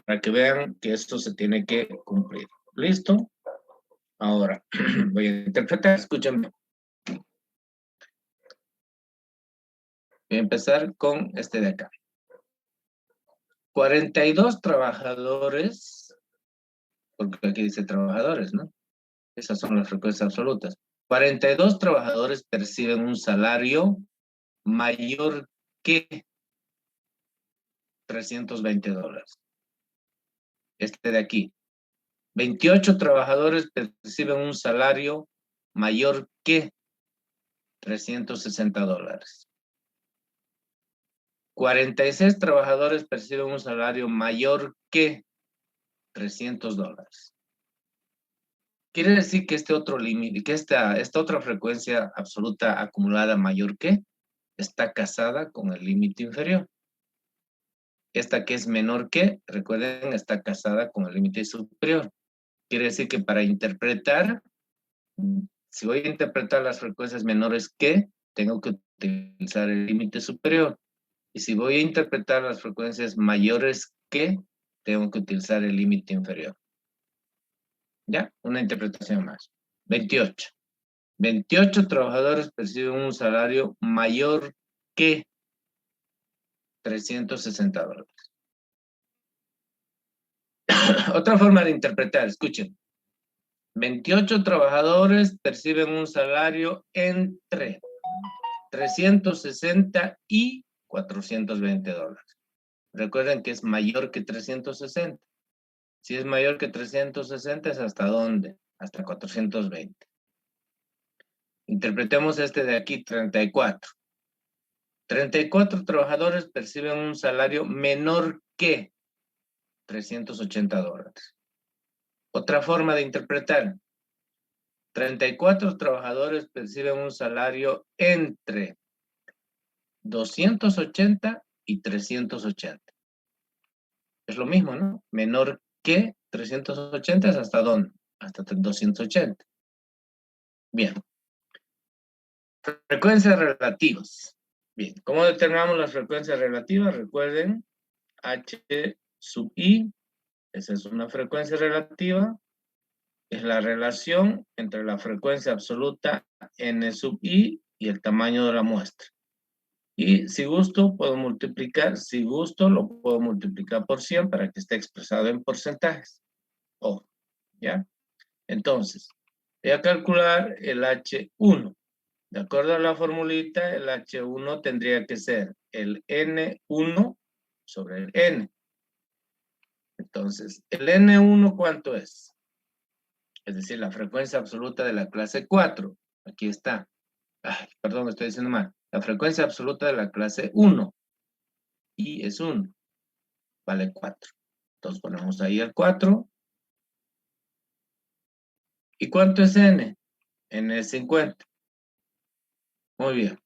para que vean que esto se tiene que cumplir. ¿Listo? Ahora voy a interpretar. Escúchenme. Voy a empezar con este de acá. 42 trabajadores, porque aquí dice trabajadores, ¿no? Esas son las frecuencias absolutas. 42 trabajadores perciben un salario mayor que 320 dólares. Este de aquí. 28 trabajadores perciben un salario mayor que 360 dólares. 46 trabajadores perciben un salario mayor que 300 dólares. Quiere decir que este otro límite, que esta otra frecuencia absoluta acumulada mayor que, está casada con el límite inferior. Esta que es menor que, recuerden, está casada con el límite superior. Quiere decir que para interpretar, si voy a interpretar las frecuencias menores que, tengo que utilizar el límite superior. Y si voy a interpretar las frecuencias mayores que, tengo que utilizar el límite inferior. ¿Ya? Una interpretación más. 28. 28 trabajadores perciben un salario mayor que 360 dólares. Otra forma de interpretar, escuchen. 28 trabajadores perciben un salario entre 360 y 420 dólares. Recuerden que es mayor que 360. Si es mayor que 360, ¿es hasta dónde? Hasta 420. Interpretemos este de aquí, 34. 34 trabajadores perciben un salario menor que $380. Otra forma de interpretar. 34 trabajadores perciben un salario entre 280 y 380. Es lo mismo, ¿no? Menor que 380 es hasta dónde? Hasta 280. Bien. Frecuencias relativas. Bien, ¿cómo determinamos las frecuencias relativas? Recuerden, H sub I, esa es una frecuencia relativa, es la relación entre la frecuencia absoluta N sub I y el tamaño de la muestra. Y si gusto, puedo multiplicar, si gusto, lo puedo multiplicar por 100 para que esté expresado en porcentajes. Ojo, ¿ya? Entonces, voy a calcular el H1. De acuerdo a la formulita, el H1 tendría que ser el N1 sobre el N. Entonces, ¿el N1 cuánto es? Es decir, la frecuencia absoluta de la clase 4. Aquí está. Ay, perdón, estoy diciendo mal. La frecuencia absoluta de la clase 1. Y es 1. Vale 4. Entonces ponemos ahí el 4. ¿Y cuánto es N? N es 50. Muy bien.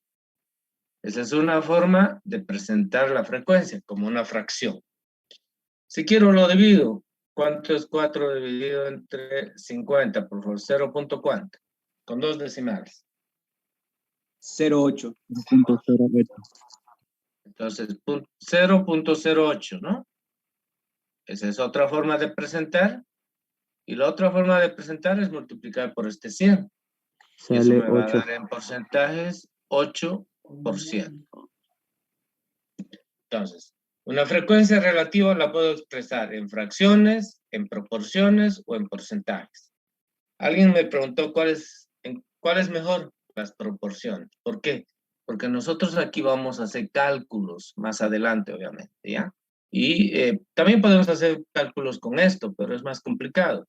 Esa es una forma de presentar la frecuencia como una fracción. Si quiero lo divido. ¿Cuánto es 4 dividido entre 50? Por favor, 0. ¿Cuánto? Con 2 decimales. 0.8. 0.08. Entonces, 0.08, ¿no? Esa es otra forma de presentar. Y la otra forma de presentar es multiplicar por este 100. Y eso Sale me va a 8. dar en porcentajes 8%. Entonces, una frecuencia relativa la puedo expresar en fracciones, en proporciones o en porcentajes. Alguien me preguntó cuál es mejor, las proporciones. ¿Por qué? Porque nosotros aquí vamos a hacer cálculos más adelante, obviamente, ¿ya? Y también podemos hacer cálculos con esto, pero es más complicado.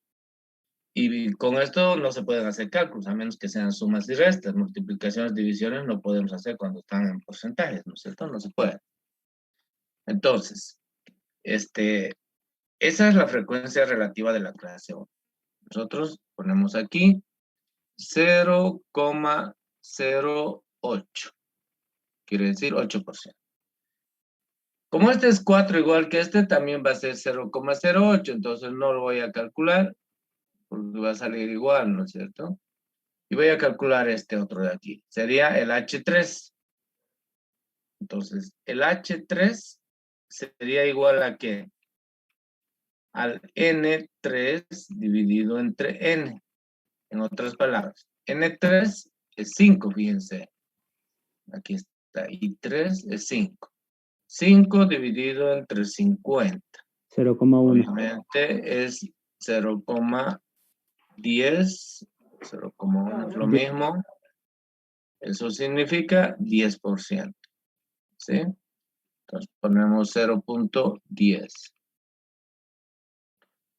Y con esto no se pueden hacer cálculos, a menos que sean sumas y restas. Multiplicaciones, divisiones no podemos hacer cuando están en porcentajes, ¿no es cierto? No se puede. Entonces, esa es la frecuencia relativa de la clase 1. Nosotros ponemos aquí 0,08. Quiere decir 8%. Como este es 4 igual que este, también va a ser 0,08. Entonces no lo voy a calcular porque va a salir igual, ¿no es cierto? Y voy a calcular este otro de aquí. Sería el H3. Entonces, el H3 sería igual a ¿qué? Al N3 dividido entre N. En otras palabras, N3 es 5, fíjense. Aquí está. Y 3 es 5. 5 dividido entre 50. 0,1. Obviamente es 0,10. 0,1 es lo mismo. Eso significa 10%. ¿Sí? Entonces ponemos 0.10.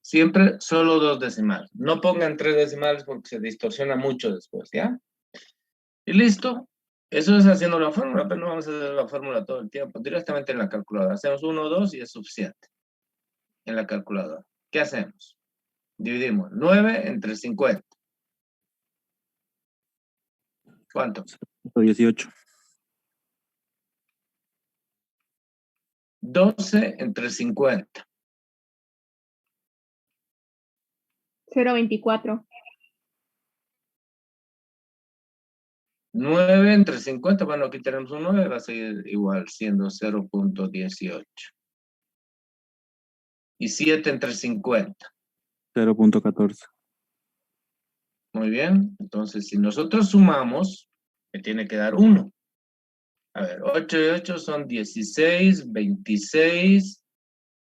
Siempre solo 2 decimales. No pongan 3 decimales porque se distorsiona mucho después, ¿ya? Y listo. Eso es haciendo la fórmula, pero no vamos a hacer la fórmula todo el tiempo. Directamente en la calculadora. Hacemos 1 o 2 y es suficiente. En la calculadora. ¿Qué hacemos? Dividimos 9 entre 50. ¿Cuánto? 18. 12 entre 50. 0.24. 9 entre 50, bueno, aquí tenemos un 9, va a seguir igual, siendo 0.18. Y 7 entre 50. 0.14. Muy bien, entonces si nosotros sumamos, me tiene que dar 1. A ver, 8 y 8 son 16, 26,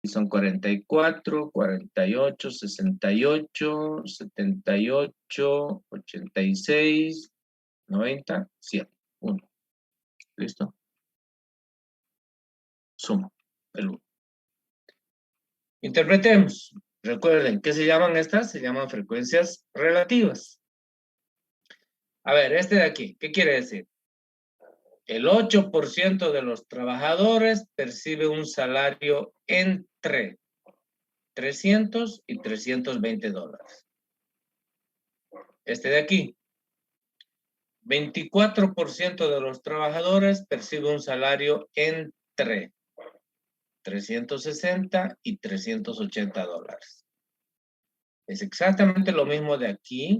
y son 44, 48, 68, 78, 86, 90, 100. 1. ¿Listo? Suma el 1. Interpretemos. Recuerden, ¿qué se llaman estas? Se llaman frecuencias relativas. A ver, este de aquí, ¿qué quiere decir? El 8% de los trabajadores percibe un salario entre 300 y 320 dólares. Este de aquí, 24% de los trabajadores percibe un salario entre 360 y 380 dólares. Es exactamente lo mismo de aquí,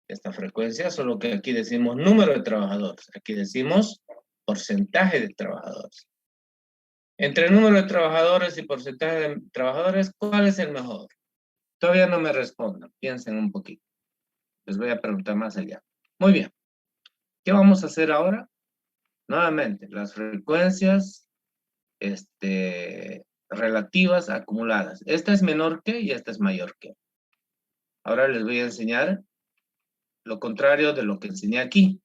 esta frecuencia, solo que aquí decimos número de trabajadores. Aquí decimos porcentaje de trabajadores. Entre número de trabajadores y porcentaje de trabajadores, ¿cuál es el mejor? Todavía no me respondan, piensen un poquito. Les voy a preguntar más allá. Muy bien. ¿Qué vamos a hacer ahora? Nuevamente, las frecuencias relativas acumuladas. Esta es menor que y esta es mayor que. Ahora les voy a enseñar lo contrario de lo que enseñé aquí.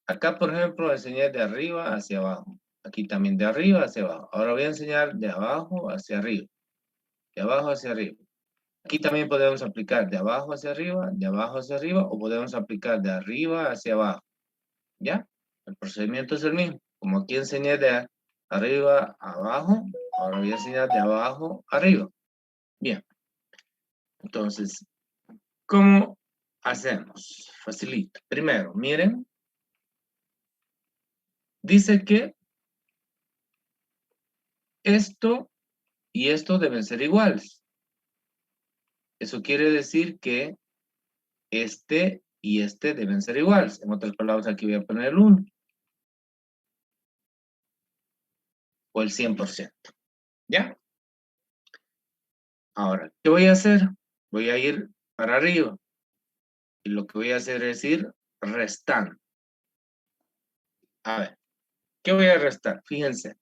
Acá, por ejemplo, enseñé de arriba hacia abajo. Aquí también de arriba hacia abajo. Ahora voy a enseñar de abajo hacia arriba. De abajo hacia arriba. Aquí también podemos aplicar de abajo hacia arriba, de abajo hacia arriba, o podemos aplicar de arriba hacia abajo. ¿Ya? El procedimiento es el mismo. Como aquí enseñé de arriba a abajo, ahora voy a enseñar de abajo a arriba. Bien. Entonces, ¿cómo hacemos? Facilito. Primero, miren. Dice que esto y esto deben ser iguales. Eso quiere decir que este y este deben ser iguales. En otras palabras, aquí voy a poner el 1. O el 100%. ¿Ya? Ahora, ¿qué voy a hacer? Voy a ir para arriba. Y lo que voy a hacer es ir restando. A ver, ¿qué voy a restar? Fíjense.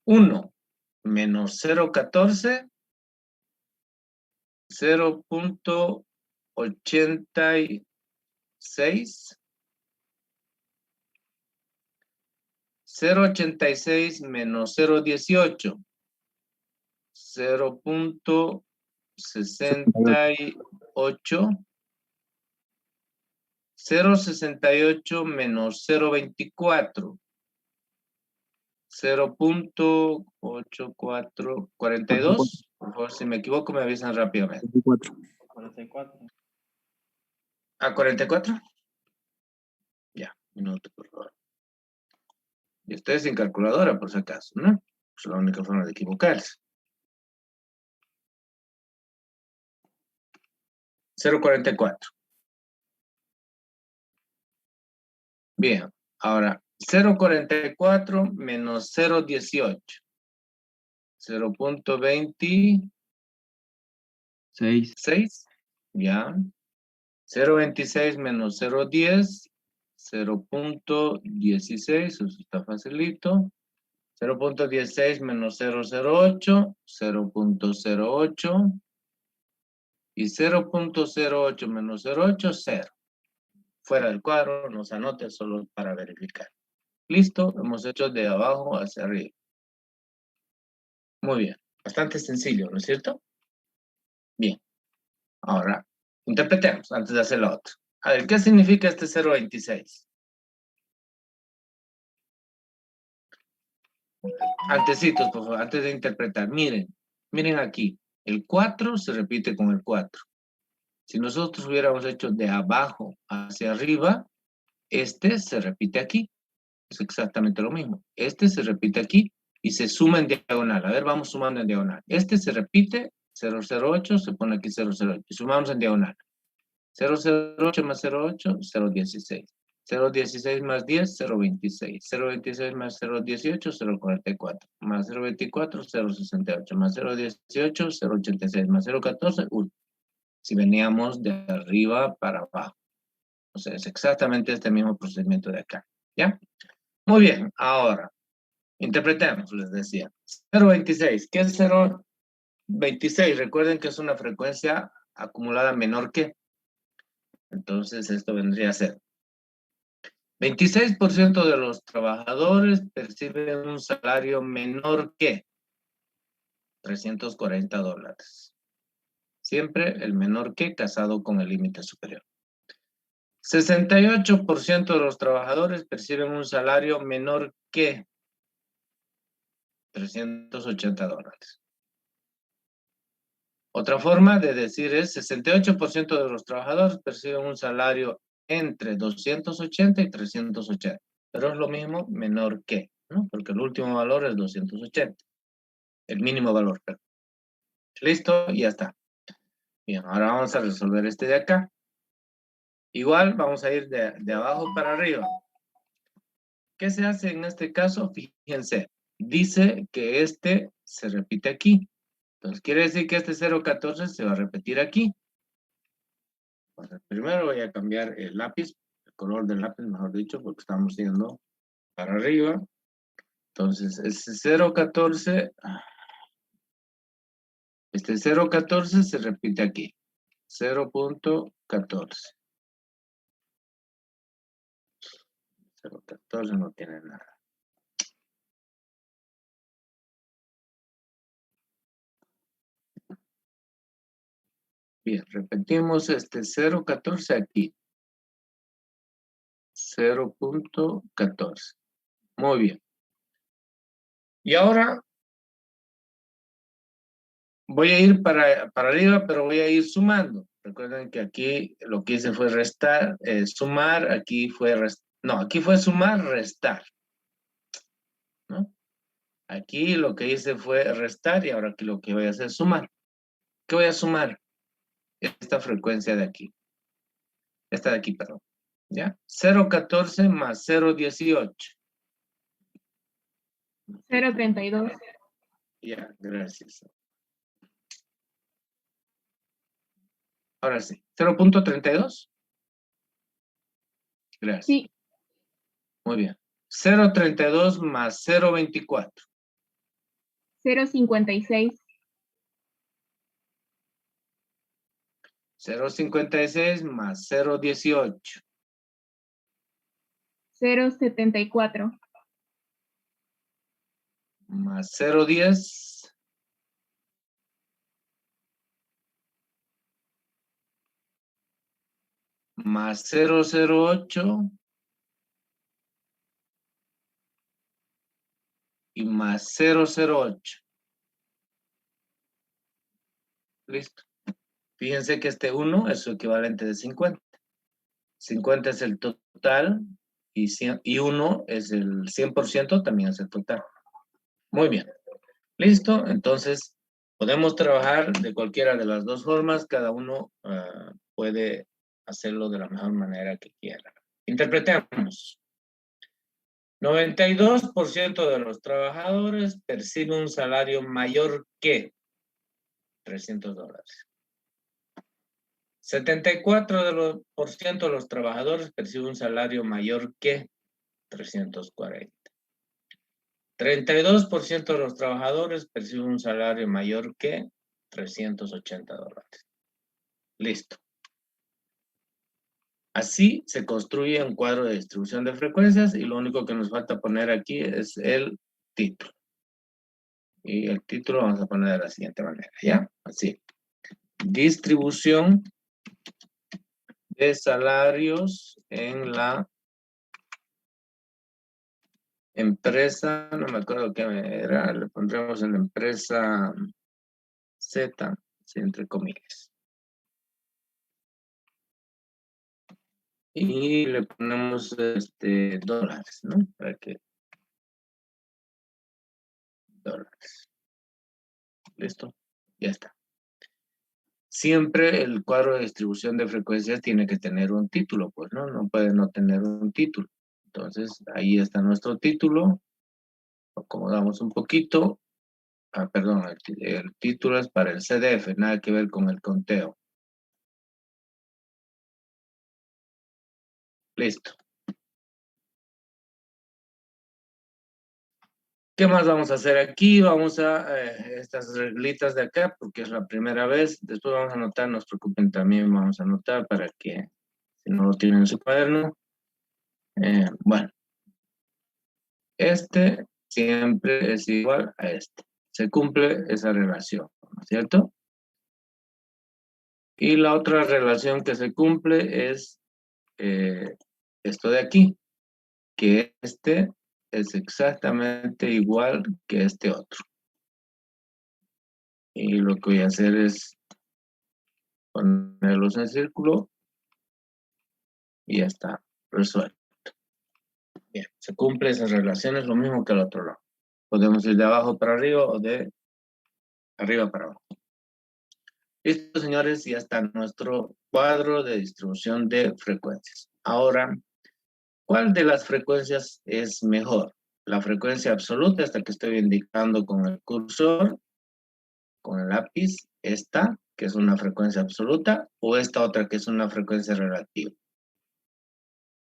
1 menos 0.14, 0.86, 0.86 menos 0.18, 0.68, 0.68 menos 0.24, 0.8442. Por favor, si me equivoco, me avisan rápidamente. 44. ¿A 44? Ya, un minuto, por favor. Y ustedes sin calculadora, por si acaso, ¿no? Es la única forma de equivocarse. 0.44. Bien, ahora 0.44 menos 0.18. 0.26. Ya. 0.26 menos 0.10. 0.16. Eso está facilito. 0.16 menos 0.08. 0.08. Y 0.08 menos 0.8, 0. Fuera del cuadro, nos anote solo para verificar. Listo, hemos hecho de abajo hacia arriba. Muy bien, bastante sencillo, ¿no es cierto? Bien, ahora interpretemos antes de hacer la otra. A ver, ¿qué significa este 0.26? Antecitos, por favor, antes de interpretar, miren aquí, el 4 se repite con el 4. Si nosotros hubiéramos hecho de abajo hacia arriba, este se repite aquí. Es exactamente lo mismo. Este se repite aquí y se suma en diagonal. A ver, vamos sumando en diagonal. Este se repite, 008, se pone aquí 008. Y sumamos en diagonal. 008 más 08, 016. 016 más 10, 026. 026 más 018, 044. Más 024, 068. Más 018, 086. Más 014, 1. Si veníamos de arriba para abajo. O sea, es exactamente este mismo procedimiento de acá. ¿Ya? Muy bien, ahora, interpretemos, les decía. 0.26, ¿qué es 0.26? Recuerden que es una frecuencia acumulada menor que. Entonces, esto vendría a ser. 26% de los trabajadores perciben un salario menor que. $340. Siempre el menor que casado con el límite superior. 68% de los trabajadores perciben un salario menor que $380. Otra forma de decir es 68% de los trabajadores perciben un salario entre 280 y 380. Pero es lo mismo menor que, ¿no? Porque el último valor es 280. El mínimo valor, perdón. Listo, y ya está. Bien, ahora vamos a resolver este de acá. Igual vamos a ir de abajo para arriba. ¿Qué se hace en este caso? Fíjense, dice que este se repite aquí. Entonces quiere decir que este 0.14 se va a repetir aquí. Bueno, primero voy a cambiar el lápiz, el color del lápiz, mejor dicho, porque estamos yendo para arriba. Entonces, ese 0.14, este 0.14 se repite aquí. 0.14. 0.14 no tiene nada. Bien, repetimos este 0.14 aquí. 0.14. Muy bien. Y ahora voy a ir para arriba, pero voy a ir sumando. Recuerden que aquí lo que hice fue restar, sumar, aquí fue no, aquí fue sumar, restar. ¿No? Aquí lo que hice fue restar y ahora aquí lo que voy a hacer es sumar. ¿Qué voy a sumar? Esta frecuencia de aquí. Esta de aquí, perdón. ¿Ya? 0.14 más 0.18. 0.32. Ya, gracias. Ahora sí. 0.32. Gracias. Sí. Muy bien. 0.32 más 0.24. 0.56. 0.56 más 0.18. 0.74. Más 0.10. Más 0.08. Y más 0.08. Listo. Fíjense que este 1 es su equivalente de 50. 50 es el total y 1 es el 100%, también es el total. Muy bien. Listo. Entonces, podemos trabajar de cualquiera de las dos formas. Cada uno puede hacerlo de la mejor manera que quiera. Interpretemos. 92% de los trabajadores perciben un salario mayor que $300. 74% de los trabajadores perciben un salario mayor que 340. 32% de los trabajadores perciben un salario mayor que $380. Listo. Así se construye un cuadro de distribución de frecuencias y lo único que nos falta poner aquí es el título. Y el título vamos a poner de la siguiente manera, ¿ya? Así. Distribución de salarios en la empresa, no me acuerdo qué era, le pondremos en la empresa Z, ¿sí? Entre comillas. Y le ponemos dólares, ¿no? Para que dólares. ¿Listo? Ya está. Siempre el cuadro de distribución de frecuencias tiene que tener un título, pues, ¿no? No puede no tener un título. Entonces, ahí está nuestro título. Lo acomodamos un poquito. Perdón, el título es para el CDF, nada que ver con el conteo. Listo. ¿Qué más vamos a hacer aquí? Vamos a estas reglitas de acá, porque es la primera vez. Después vamos a anotar, no se preocupen, también vamos a anotar para que, si no lo tienen en su cuaderno. Bueno, este siempre es igual a este. se cumple esa relación, ¿no es cierto? Y la otra relación que se cumple es esto de aquí, que este es exactamente igual que este otro. Y lo que voy a hacer es ponerlos en círculo y ya está resuelto. Bien, se cumple esas relaciones, lo mismo que el otro lado. Podemos ir de abajo para arriba o de arriba para abajo. Listo, señores, ya está nuestro cuadro de distribución de frecuencias. Ahora, ¿cuál de las frecuencias es mejor? La frecuencia absoluta, esta que estoy indicando con el cursor, con el lápiz, esta, que es una frecuencia absoluta, o esta otra que es una frecuencia relativa.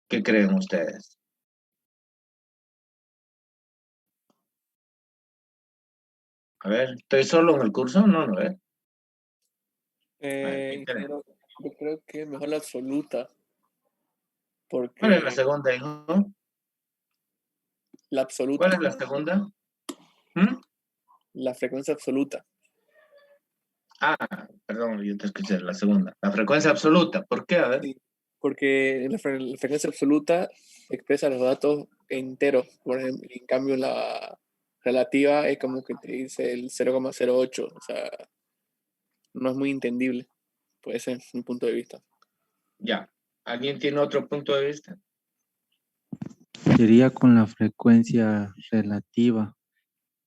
¿Qué creen ustedes? A ver, ¿estoy solo en el curso? No, no, ¿eh? ¿Qué creen? Ingeniero, yo creo que mejor la absoluta, porque ¿Cuál es la segunda, hijo? la absoluta, ¿Cuál es la segunda? ¿Mm? la frecuencia absoluta, Ah, perdón, yo te escuché, la segunda. La frecuencia absoluta, ¿por qué? A ver. sí, porque la frecuencia absoluta expresa los datos enteros, por ejemplo, en cambio la relativa es como que te dice el 0,08, o sea, no es muy entendible, puede ser mi punto de vista. Ya. ¿Alguien tiene otro punto de vista? Sería con la frecuencia relativa,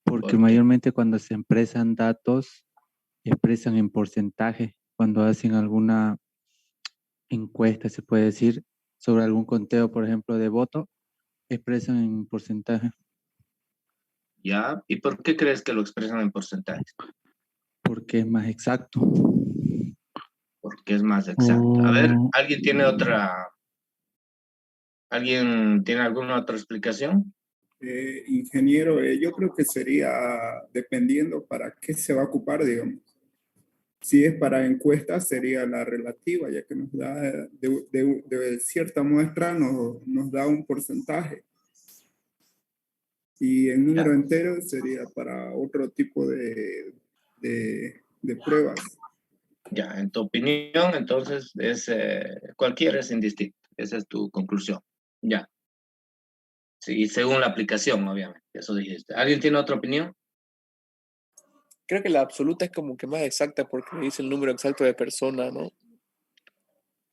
porque ¿Por qué? mayormente cuando se expresan datos, expresan en porcentaje. Cuando hacen alguna encuesta, se puede decir, sobre algún conteo, por ejemplo, de voto, expresan en porcentaje, Ya. ¿Y por qué crees que lo expresan en porcentajes? porque es más exacto. Porque es más exacto. A ver, Oh, ¿alguien tiene alguna otra explicación? Ingeniero, yo creo que sería dependiendo para qué se va a ocupar, digamos. Si es para encuestas, sería la relativa, ya que nos da de cierta muestra, nos da un porcentaje. Y en número entero sería para otro tipo de pruebas. Ya, en tu opinión, entonces, cualquiera es indistinto. Esa es tu conclusión. Ya. Sí, según la aplicación, obviamente. Eso dijiste. ¿Alguien tiene otra opinión? Creo que la absoluta es como que más exacta porque dice el número exacto de personas, ¿no?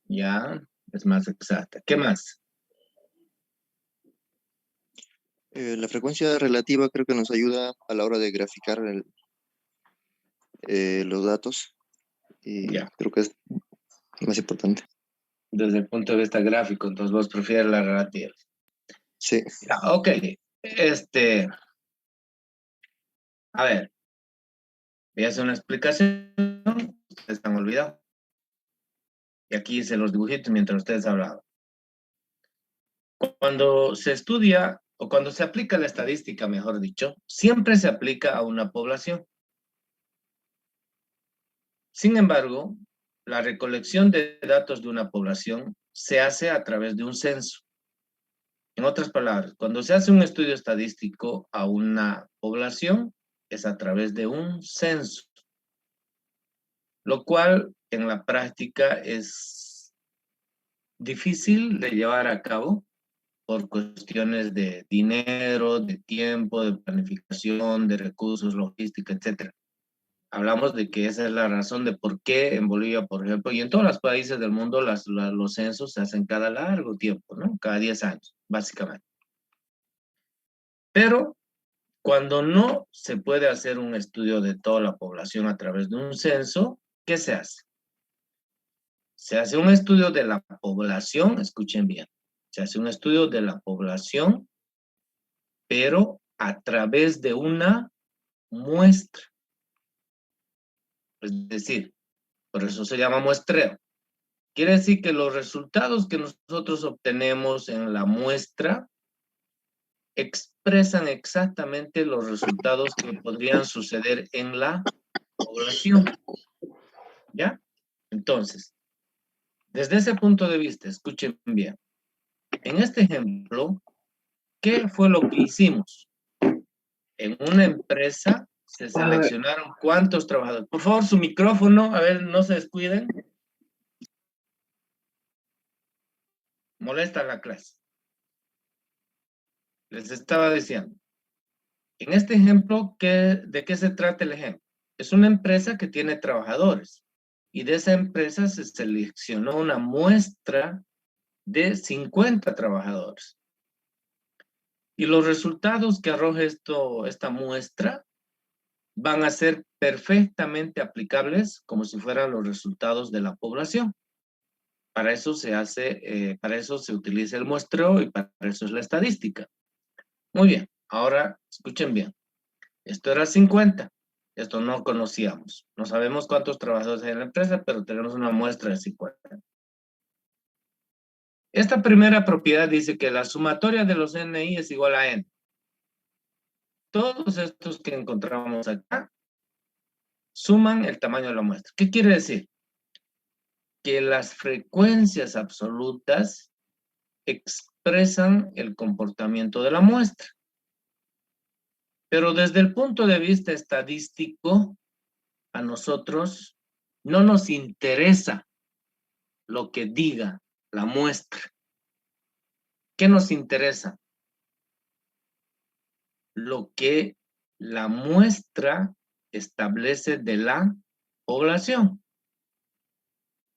Ya, es más exacta. ¿Qué más? La frecuencia relativa creo que nos ayuda a la hora de graficar los datos y Ya. creo que es más importante. Desde el punto de vista gráfico, entonces vos prefieres la relativa. Sí. Ya, ok. A ver. Voy a hacer una explicación. Ustedes están olvidados. Y aquí hice los dibujitos mientras ustedes hablaban. Cuando se estudia, o cuando se aplica la estadística, mejor dicho, siempre se aplica a una población. Sin embargo, la recolección de datos de una población se hace a través de un censo. En otras palabras, cuando se hace un estudio estadístico a una población, es a través de un censo, lo cual en la práctica es difícil de llevar a cabo por cuestiones de dinero, de tiempo, de planificación, de recursos, logística, etc. Hablamos de que esa es la razón de por qué en Bolivia, por ejemplo, y en todos los países del mundo, los censos se hacen cada largo tiempo, ¿no? Cada 10 años, básicamente. Pero cuando no se puede hacer un estudio de toda la población a través de un censo, ¿qué se hace? Se hace un estudio de la población, escuchen bien, se hace un estudio de la población, pero a través de una muestra. Es decir, por eso se llama muestreo. Quiere decir que los resultados que nosotros obtenemos en la muestra expresan exactamente los resultados que podrían suceder en la población. ¿Ya? Entonces, desde ese punto de vista, escuchen bien. En este ejemplo, ¿qué fue lo que hicimos? En una empresa Se seleccionaron cuántos trabajadores. Por favor, su micrófono, a ver, no se descuiden. Molesta la clase. Les estaba diciendo. En este ejemplo, ¿de qué se trata el ejemplo? Es una empresa que tiene trabajadores. Y de esa empresa se seleccionó una muestra de 50 trabajadores. Y los resultados que arroja esta muestra van a ser perfectamente aplicables como si fueran los resultados de la población. Para eso para eso se utiliza el muestreo y para eso es la estadística. Muy bien, ahora escuchen bien. Esto era 50. Esto no conocíamos. No sabemos cuántos trabajadores hay en la empresa, pero tenemos una muestra de 50. Esta primera propiedad dice que la sumatoria de los NI es igual a N. Todos estos que encontramos acá suman el tamaño de la muestra. ¿Qué quiere decir? Que las frecuencias absolutas expresan el comportamiento de la muestra. Pero desde el punto de vista estadístico, a nosotros no nos interesa lo que diga la muestra. ¿Qué nos interesa? Lo que la muestra establece de la población.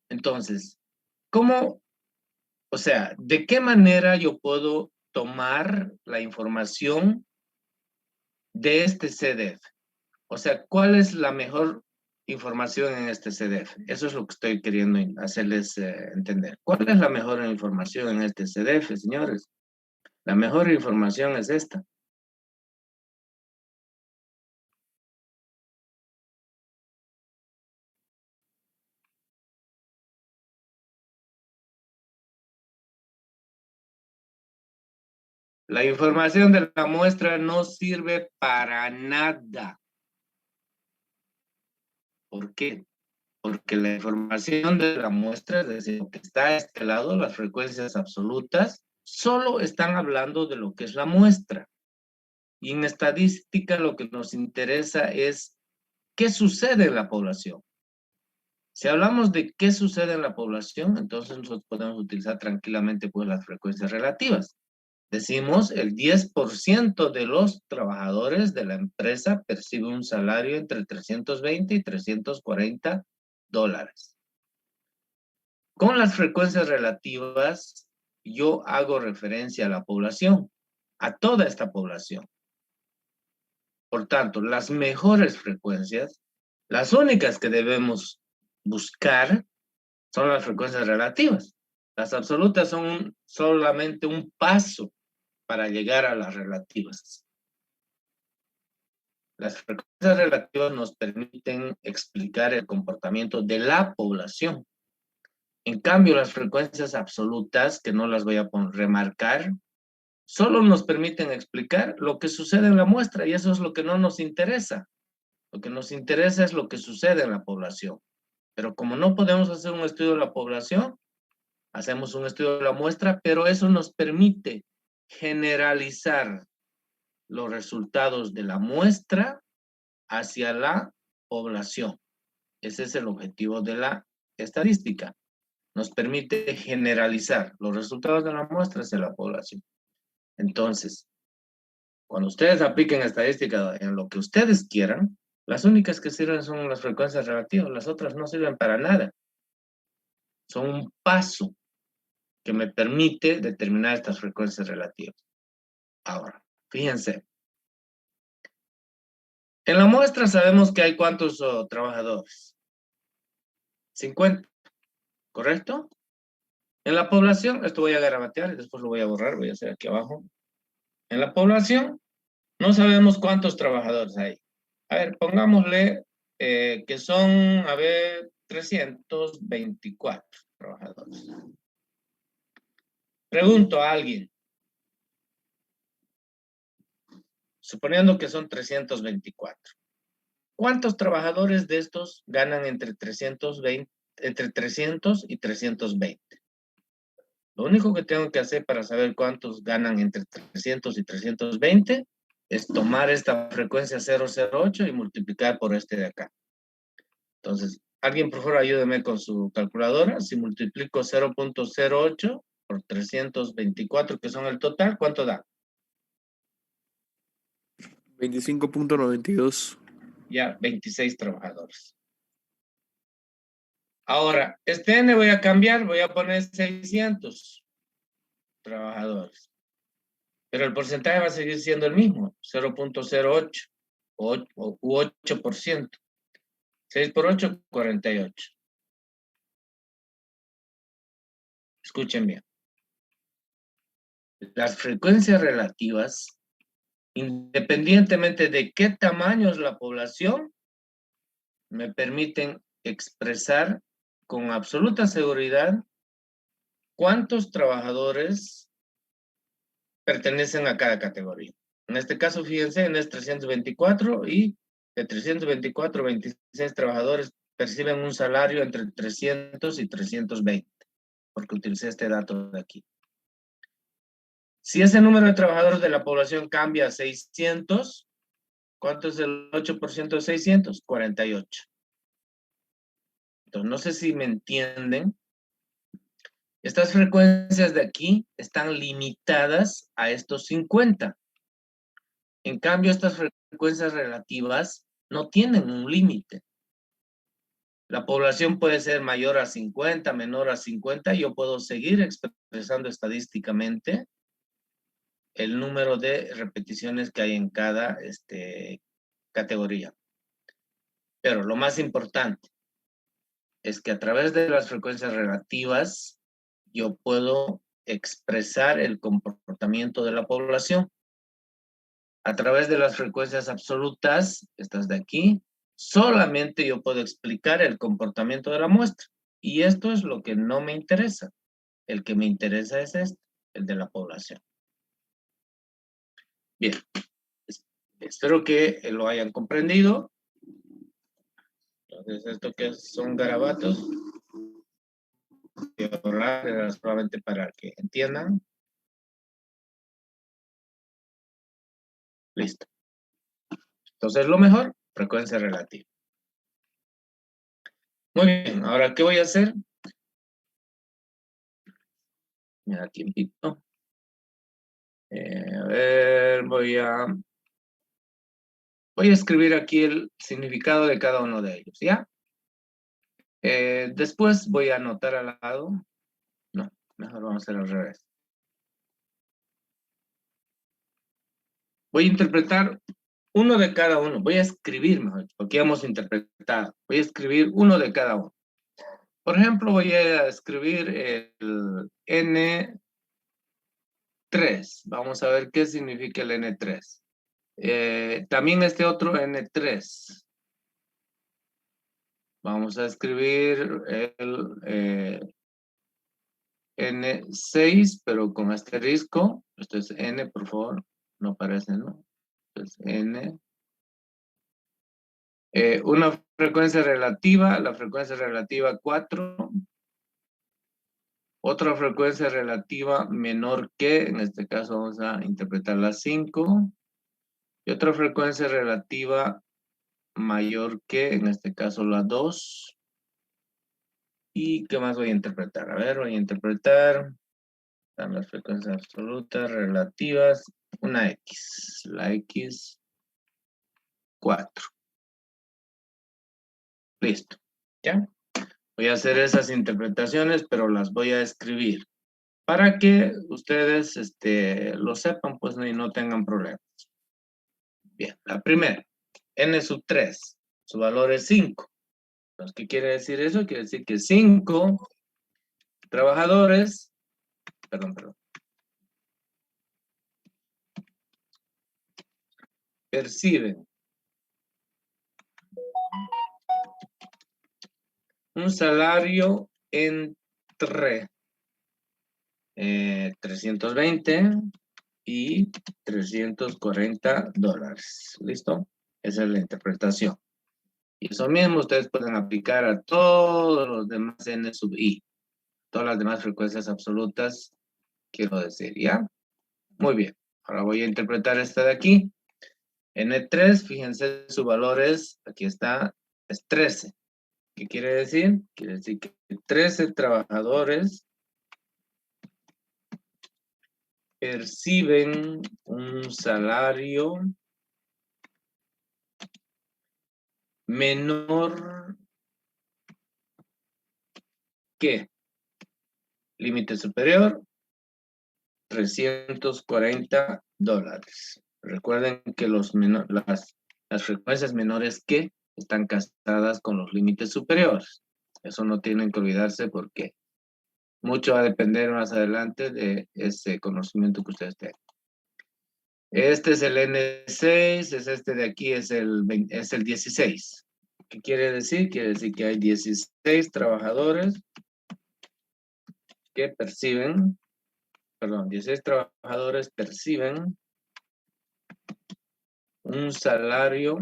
Entonces, ¿de qué manera yo puedo tomar la información de este CDF? O sea, ¿cuál es la mejor información en este CDF? Eso es lo que estoy queriendo hacerles entender. ¿Cuál es la mejor información en este CDF, señores? La mejor información es esta. La información de la muestra no sirve para nada. ¿Por qué? Porque la información de la muestra, es decir, lo que está a este lado, las frecuencias absolutas, solo están hablando de lo que es la muestra. Y en estadística lo que nos interesa es qué sucede en la población. Si hablamos de qué sucede en la población, entonces nosotros podemos utilizar tranquilamente pues las frecuencias relativas. Decimos, el 10% de los trabajadores de la empresa percibe un salario entre 320 y 340 dólares. Con las frecuencias relativas, yo hago referencia a la población, a toda esta población. Por tanto, las mejores frecuencias, las únicas que debemos buscar, son las frecuencias relativas. Las absolutas son solamente un paso para llegar a las relativas. Las frecuencias relativas nos permiten explicar el comportamiento de la población. En cambio, las frecuencias absolutas, que no las voy a remarcar, solo nos permiten explicar lo que sucede en la muestra, y eso es lo que no nos interesa. Lo que nos interesa es lo que sucede en la población. Pero como no podemos hacer un estudio de la población, hacemos un estudio de la muestra, pero eso nos permite generalizar los resultados de la muestra hacia la población. Ese es el objetivo de la estadística. Nos permite generalizar los resultados de la muestra hacia la población. Entonces, cuando ustedes apliquen estadística en lo que ustedes quieran, las únicas que sirven son las frecuencias relativas, las otras no sirven para nada. Son un paso que me permite determinar estas frecuencias relativas. Ahora, fíjense. En la muestra sabemos que hay ¿cuántos trabajadores? 50, ¿correcto? En la población, esto voy a garabatear y después lo voy a borrar, voy a hacer aquí abajo. En la población no sabemos cuántos trabajadores hay. A ver, pongámosle que son, 324 trabajadores. Pregunto a alguien. Suponiendo que son 324. ¿Cuántos trabajadores de estos ganan entre 300 y 320? Lo único que tengo que hacer para saber cuántos ganan entre 300 y 320 es tomar esta frecuencia 008 y multiplicar por este de acá. Entonces, alguien por favor ayúdeme con su calculadora. Si multiplico 0.08 por 324, que son el total, ¿cuánto da? 25.92. Ya 26 trabajadores. Ahora, este N voy a cambiar, voy a poner 600 trabajadores. Pero el porcentaje va a seguir siendo el mismo, 0.08 u 8%. 6 por 8, 48. Escuchen bien. Las frecuencias relativas, independientemente de qué tamaño es la población, me permiten expresar con absoluta seguridad cuántos trabajadores pertenecen a cada categoría. En este caso, fíjense, en este 324 y de 324, 26 trabajadores perciben un salario entre 300 y 320, porque utilicé este dato de aquí. Si ese número de trabajadores de la población cambia a 600, ¿cuánto es el 8% de 600? 48. Entonces, no sé si me entienden. Estas frecuencias de aquí están limitadas a estos 50. En cambio, estas frecuencias relativas no tienen un límite. La población puede ser mayor a 50, menor a 50. Yo puedo seguir expresando estadísticamente el número de repeticiones que hay en cada categoría. Pero lo más importante es que a través de las frecuencias relativas yo puedo expresar el comportamiento de la población. A través de las frecuencias absolutas, estas de aquí, solamente yo puedo explicar el comportamiento de la muestra. Y esto es lo que no me interesa. El que me interesa es este, el de la población. Bien, espero que lo hayan comprendido. Entonces, esto que son garabatos, voy a borrar solamente para que entiendan. Listo. Entonces, lo mejor, frecuencia relativa. Muy bien, ahora, ¿qué voy a hacer? Me da tiempito. A ver, voy a escribir aquí el significado de cada uno de ellos, ¿ya? Después voy a anotar al lado. No, mejor vamos a hacer al revés. Voy a interpretar uno de cada uno. Voy a escribir, mejor, porque ya hemos interpretado. Voy a escribir uno de cada uno. Por ejemplo, voy a escribir el N3. Vamos a ver qué significa el N3. También este otro N3. Vamos a escribir el N6, pero con asterisco. Esto es N, por favor. No aparece, ¿no? Esto es N. Una frecuencia relativa, la frecuencia relativa 4. Otra frecuencia relativa menor que, en este caso vamos a interpretar la 5. Y otra frecuencia relativa mayor que, en este caso la 2. ¿Y qué más voy a interpretar? A ver, voy a interpretar. Están las frecuencias absolutas, relativas. Una X. La X4. Listo. ¿Ya? Voy a hacer esas interpretaciones, pero las voy a escribir. Para que ustedes lo sepan, pues, y no tengan problemas. Bien, la primera. N3. Su valor es 5. Entonces, ¿qué quiere decir eso? Quiere decir que 5 trabajadores, perciben un salario entre 320 y 340 dólares. ¿Listo? Esa es la interpretación. Y eso mismo ustedes pueden aplicar a todos los demás N sub I. Todas las demás frecuencias absolutas, quiero decir, ¿ya? Muy bien. Ahora voy a interpretar esta de aquí. N3, fíjense, su valor es, aquí está, es 13. ¿Qué quiere decir? Quiere decir que 13 trabajadores perciben un salario menor que límite superior, $340. Recuerden que las frecuencias menores que están casadas con los límites superiores. Eso no tienen que olvidarse porque mucho va a depender más adelante de ese conocimiento que ustedes tengan. Este es el N6, es este de aquí, es el 16. ¿Qué quiere decir? Quiere decir que hay 16 trabajadores que perciben, 16 trabajadores perciben un salario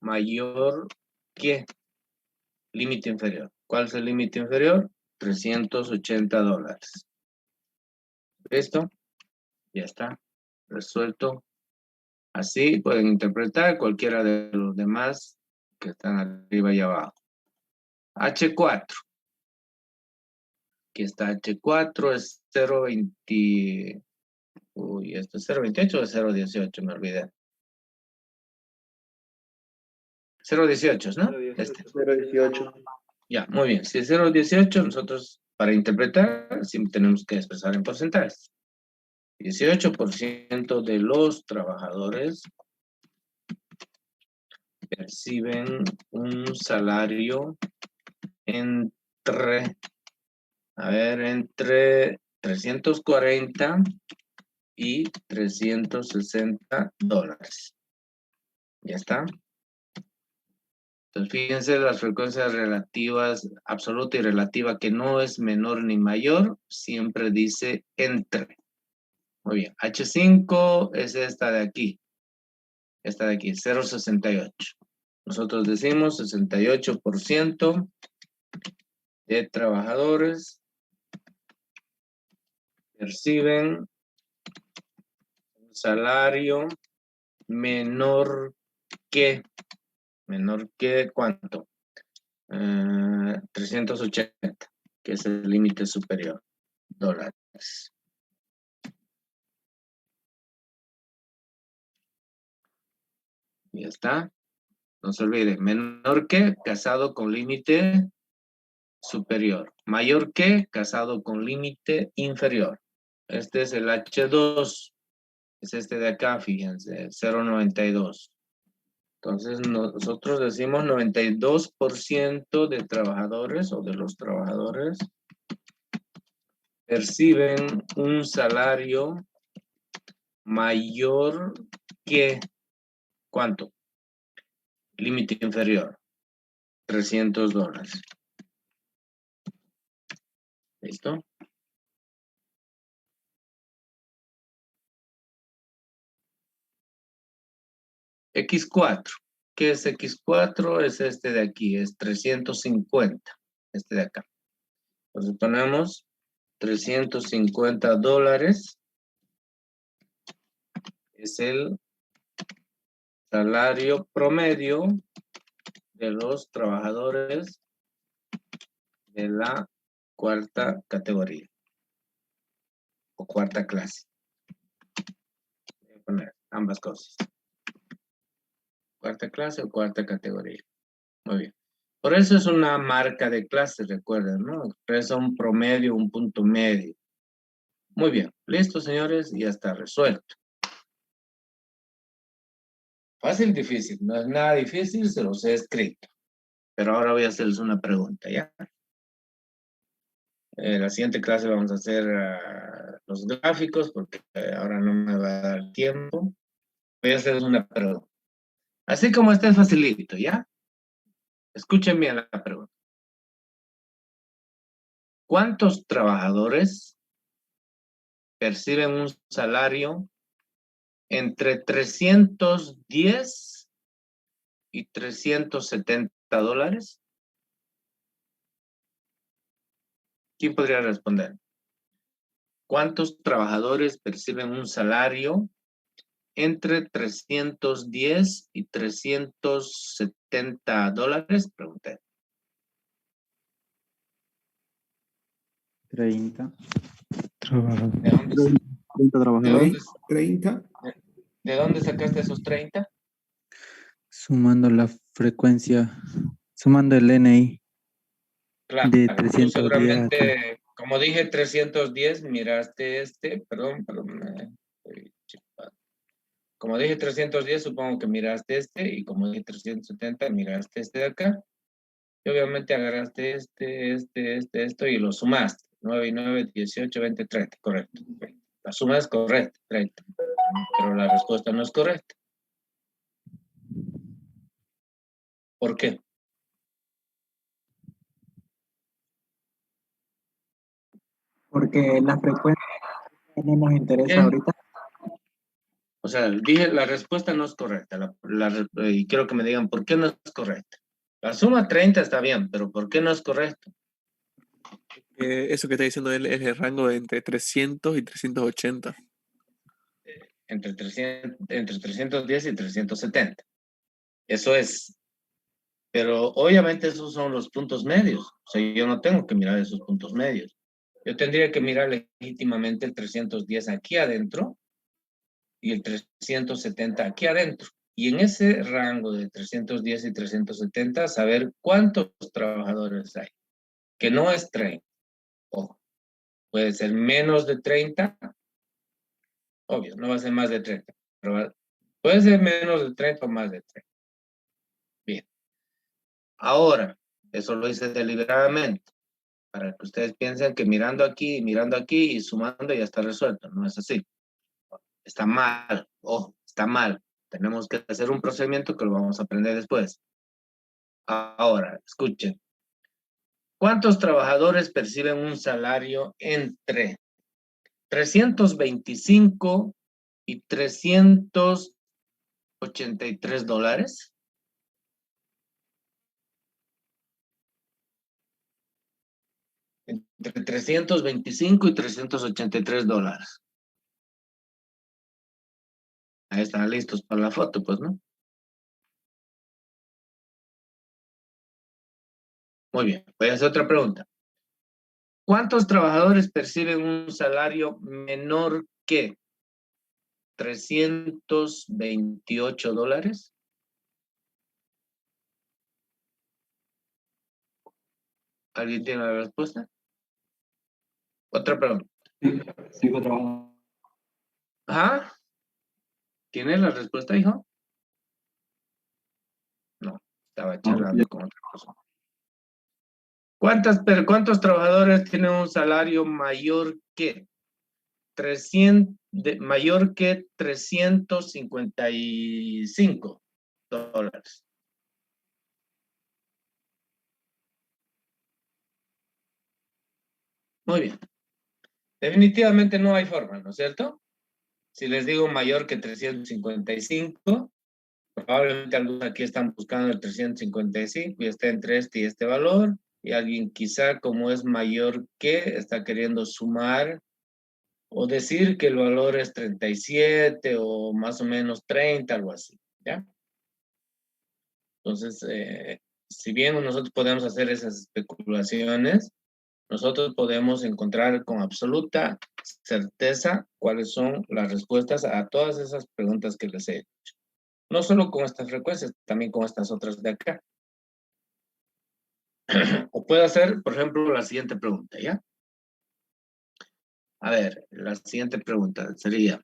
mayor que límite inferior. ¿Cuál es el límite inferior? $380. ¿Listo? Ya está. Resuelto. Así pueden interpretar cualquiera de los demás que están arriba y abajo. H4. Aquí está H4, es 0.20. Uy, esto es 0.28 o 0.18, me olvidé. 0.18, ¿no? 0.18. Ya, muy bien. Si es 0.18, nosotros para interpretar siempre tenemos que expresar en porcentajes. 18% de los trabajadores perciben un salario entre 340 y $360. ¿Ya está? Entonces, fíjense las frecuencias relativas, absoluta y relativa, que no es menor ni mayor, siempre dice entre. Muy bien. H5 es esta de aquí. Esta de aquí, 0.68. Nosotros decimos 68% de trabajadores perciben un salario menor que ¿cuánto? 380, que es el límite superior, dólares. Ya está. No se olvide, menor que, casado con límite superior. Mayor que, casado con límite inferior. Este es el H2. Es este de acá, fíjense, 0.92. Entonces, nosotros decimos 92% de trabajadores o de los trabajadores perciben un salario mayor que, ¿cuánto? Límite inferior, $300. ¿Listo? X4. ¿Qué es X4? Es este de aquí, es 350. Este de acá. Entonces ponemos $350. Es el salario promedio de los trabajadores de la cuarta categoría o cuarta clase. Voy a poner ambas cosas. Cuarta clase o cuarta categoría. Muy bien. Por eso es una marca de clase, recuerden, ¿no? Expresa un promedio, un punto medio. Muy bien. Listo, señores, y ya está resuelto. Fácil, difícil. No es nada difícil, se los he escrito. Pero ahora voy a hacerles una pregunta, ¿ya? En la siguiente clase vamos a hacer los gráficos porque ahora no me va a dar tiempo. Voy a hacerles una pregunta. Así como está facilito, ¿ya? Escuchen bien la pregunta. ¿Cuántos trabajadores perciben un salario entre 310 y $370? ¿Quién podría responder? ¿Cuántos trabajadores perciben un salario entre 310 y 370 dólares? Pregunté. 30. ¿De dónde, 30 de trabajadores. dónde- 30. de dónde sacaste esos 30? Sumando la frecuencia, sumando el NI Claro, de tú 310 hasta... seguramente, como dije 310, miraste perdón, estoy chipado. Como dije 310, supongo que miraste y como dije 370, miraste de acá. Y obviamente agarraste esto y lo sumaste. 9 y 9, 18, 20, 30, correcto. La suma es correcta, 30. Pero la respuesta no es correcta. ¿Por qué? Porque la frecuencia no nos interesa ahorita. O sea, dije la respuesta no es correcta. Y quiero que me digan por qué no es correcta. La suma 30 está bien, pero ¿por qué no es correcto? Eso que está diciendo él es el rango de entre 300 y 380. Entre 310 y 370. Eso es. Pero obviamente esos son los puntos medios. O sea, yo no tengo que mirar esos puntos medios. Yo tendría que mirar legítimamente el 310 aquí adentro y el 370 aquí adentro. Y en ese rango de 310 y 370, saber cuántos trabajadores hay. Que no es 30. Ojo. Puede ser menos de 30. Obvio, no va a ser más de 30. Pero puede ser menos de 30 o más de 30. Bien. Ahora, eso lo hice deliberadamente, para que ustedes piensen que mirando aquí y sumando ya está resuelto. No es así. Está mal. Ojo, está mal. Tenemos que hacer un procedimiento que lo vamos a aprender después. Ahora, escuchen. ¿Cuántos trabajadores perciben un salario entre 325 y 383 dólares? Entre 325 y 383 dólares. Ahí están listos para la foto, pues, ¿no? Muy bien, voy a hacer otra pregunta. ¿Cuántos trabajadores perciben un salario menor que 328 dólares? ¿Alguien tiene la respuesta? Otra pregunta. Sigo trabajando. ¿Ah? ¿Tienes la respuesta, hijo? No, estaba charlando con otra persona. ¿Cuántos trabajadores tienen un salario mayor que 355 dólares? Muy bien. Definitivamente no hay forma, ¿no es cierto? Si les digo mayor que 355, probablemente algunos aquí están buscando el 355 y está entre este y este valor, y alguien quizá como es mayor que está queriendo sumar o decir que el valor es 37 o más o menos 30, algo así, ¿ya? Entonces, si bien nosotros podemos hacer esas especulaciones, nosotros podemos encontrar con absoluta certeza cuáles son las respuestas a todas esas preguntas que les he hecho. No solo con estas frecuencias, también con estas otras de acá. O puedo hacer, por ejemplo, la siguiente pregunta, ¿ya? A ver, la siguiente pregunta sería,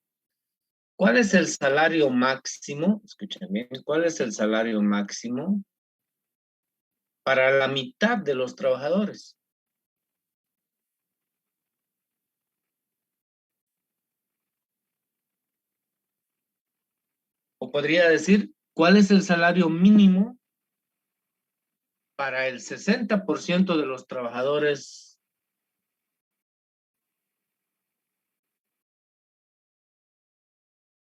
¿cuál es el salario máximo? Escuchen bien, ¿cuál es el salario máximo para la mitad de los trabajadores? O podría decir, ¿cuál es el salario mínimo para el 60% de los trabajadores?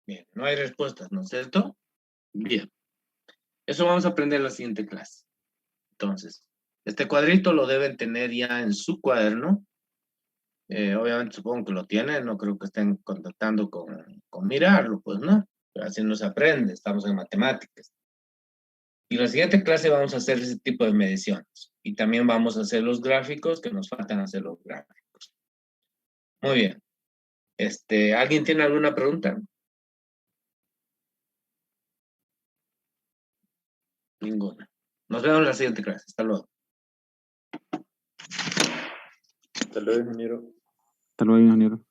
Bien, no hay respuestas, ¿no es cierto? Bien. Eso vamos a aprender en la siguiente clase. Entonces, este cuadrito lo deben tener ya en su cuaderno. Obviamente supongo que lo tienen, no creo que estén contactando con mirarlo, pues, ¿no? así no se aprende, estamos en matemáticas. Y en la siguiente clase vamos a hacer ese tipo de mediciones. Y también vamos a hacer los gráficos, que nos faltan hacer los gráficos. Muy bien. ¿Alguien tiene alguna pregunta? Ninguna. Nos vemos en la siguiente clase. Hasta luego. Hasta luego, ingeniero. Hasta luego, ingeniero.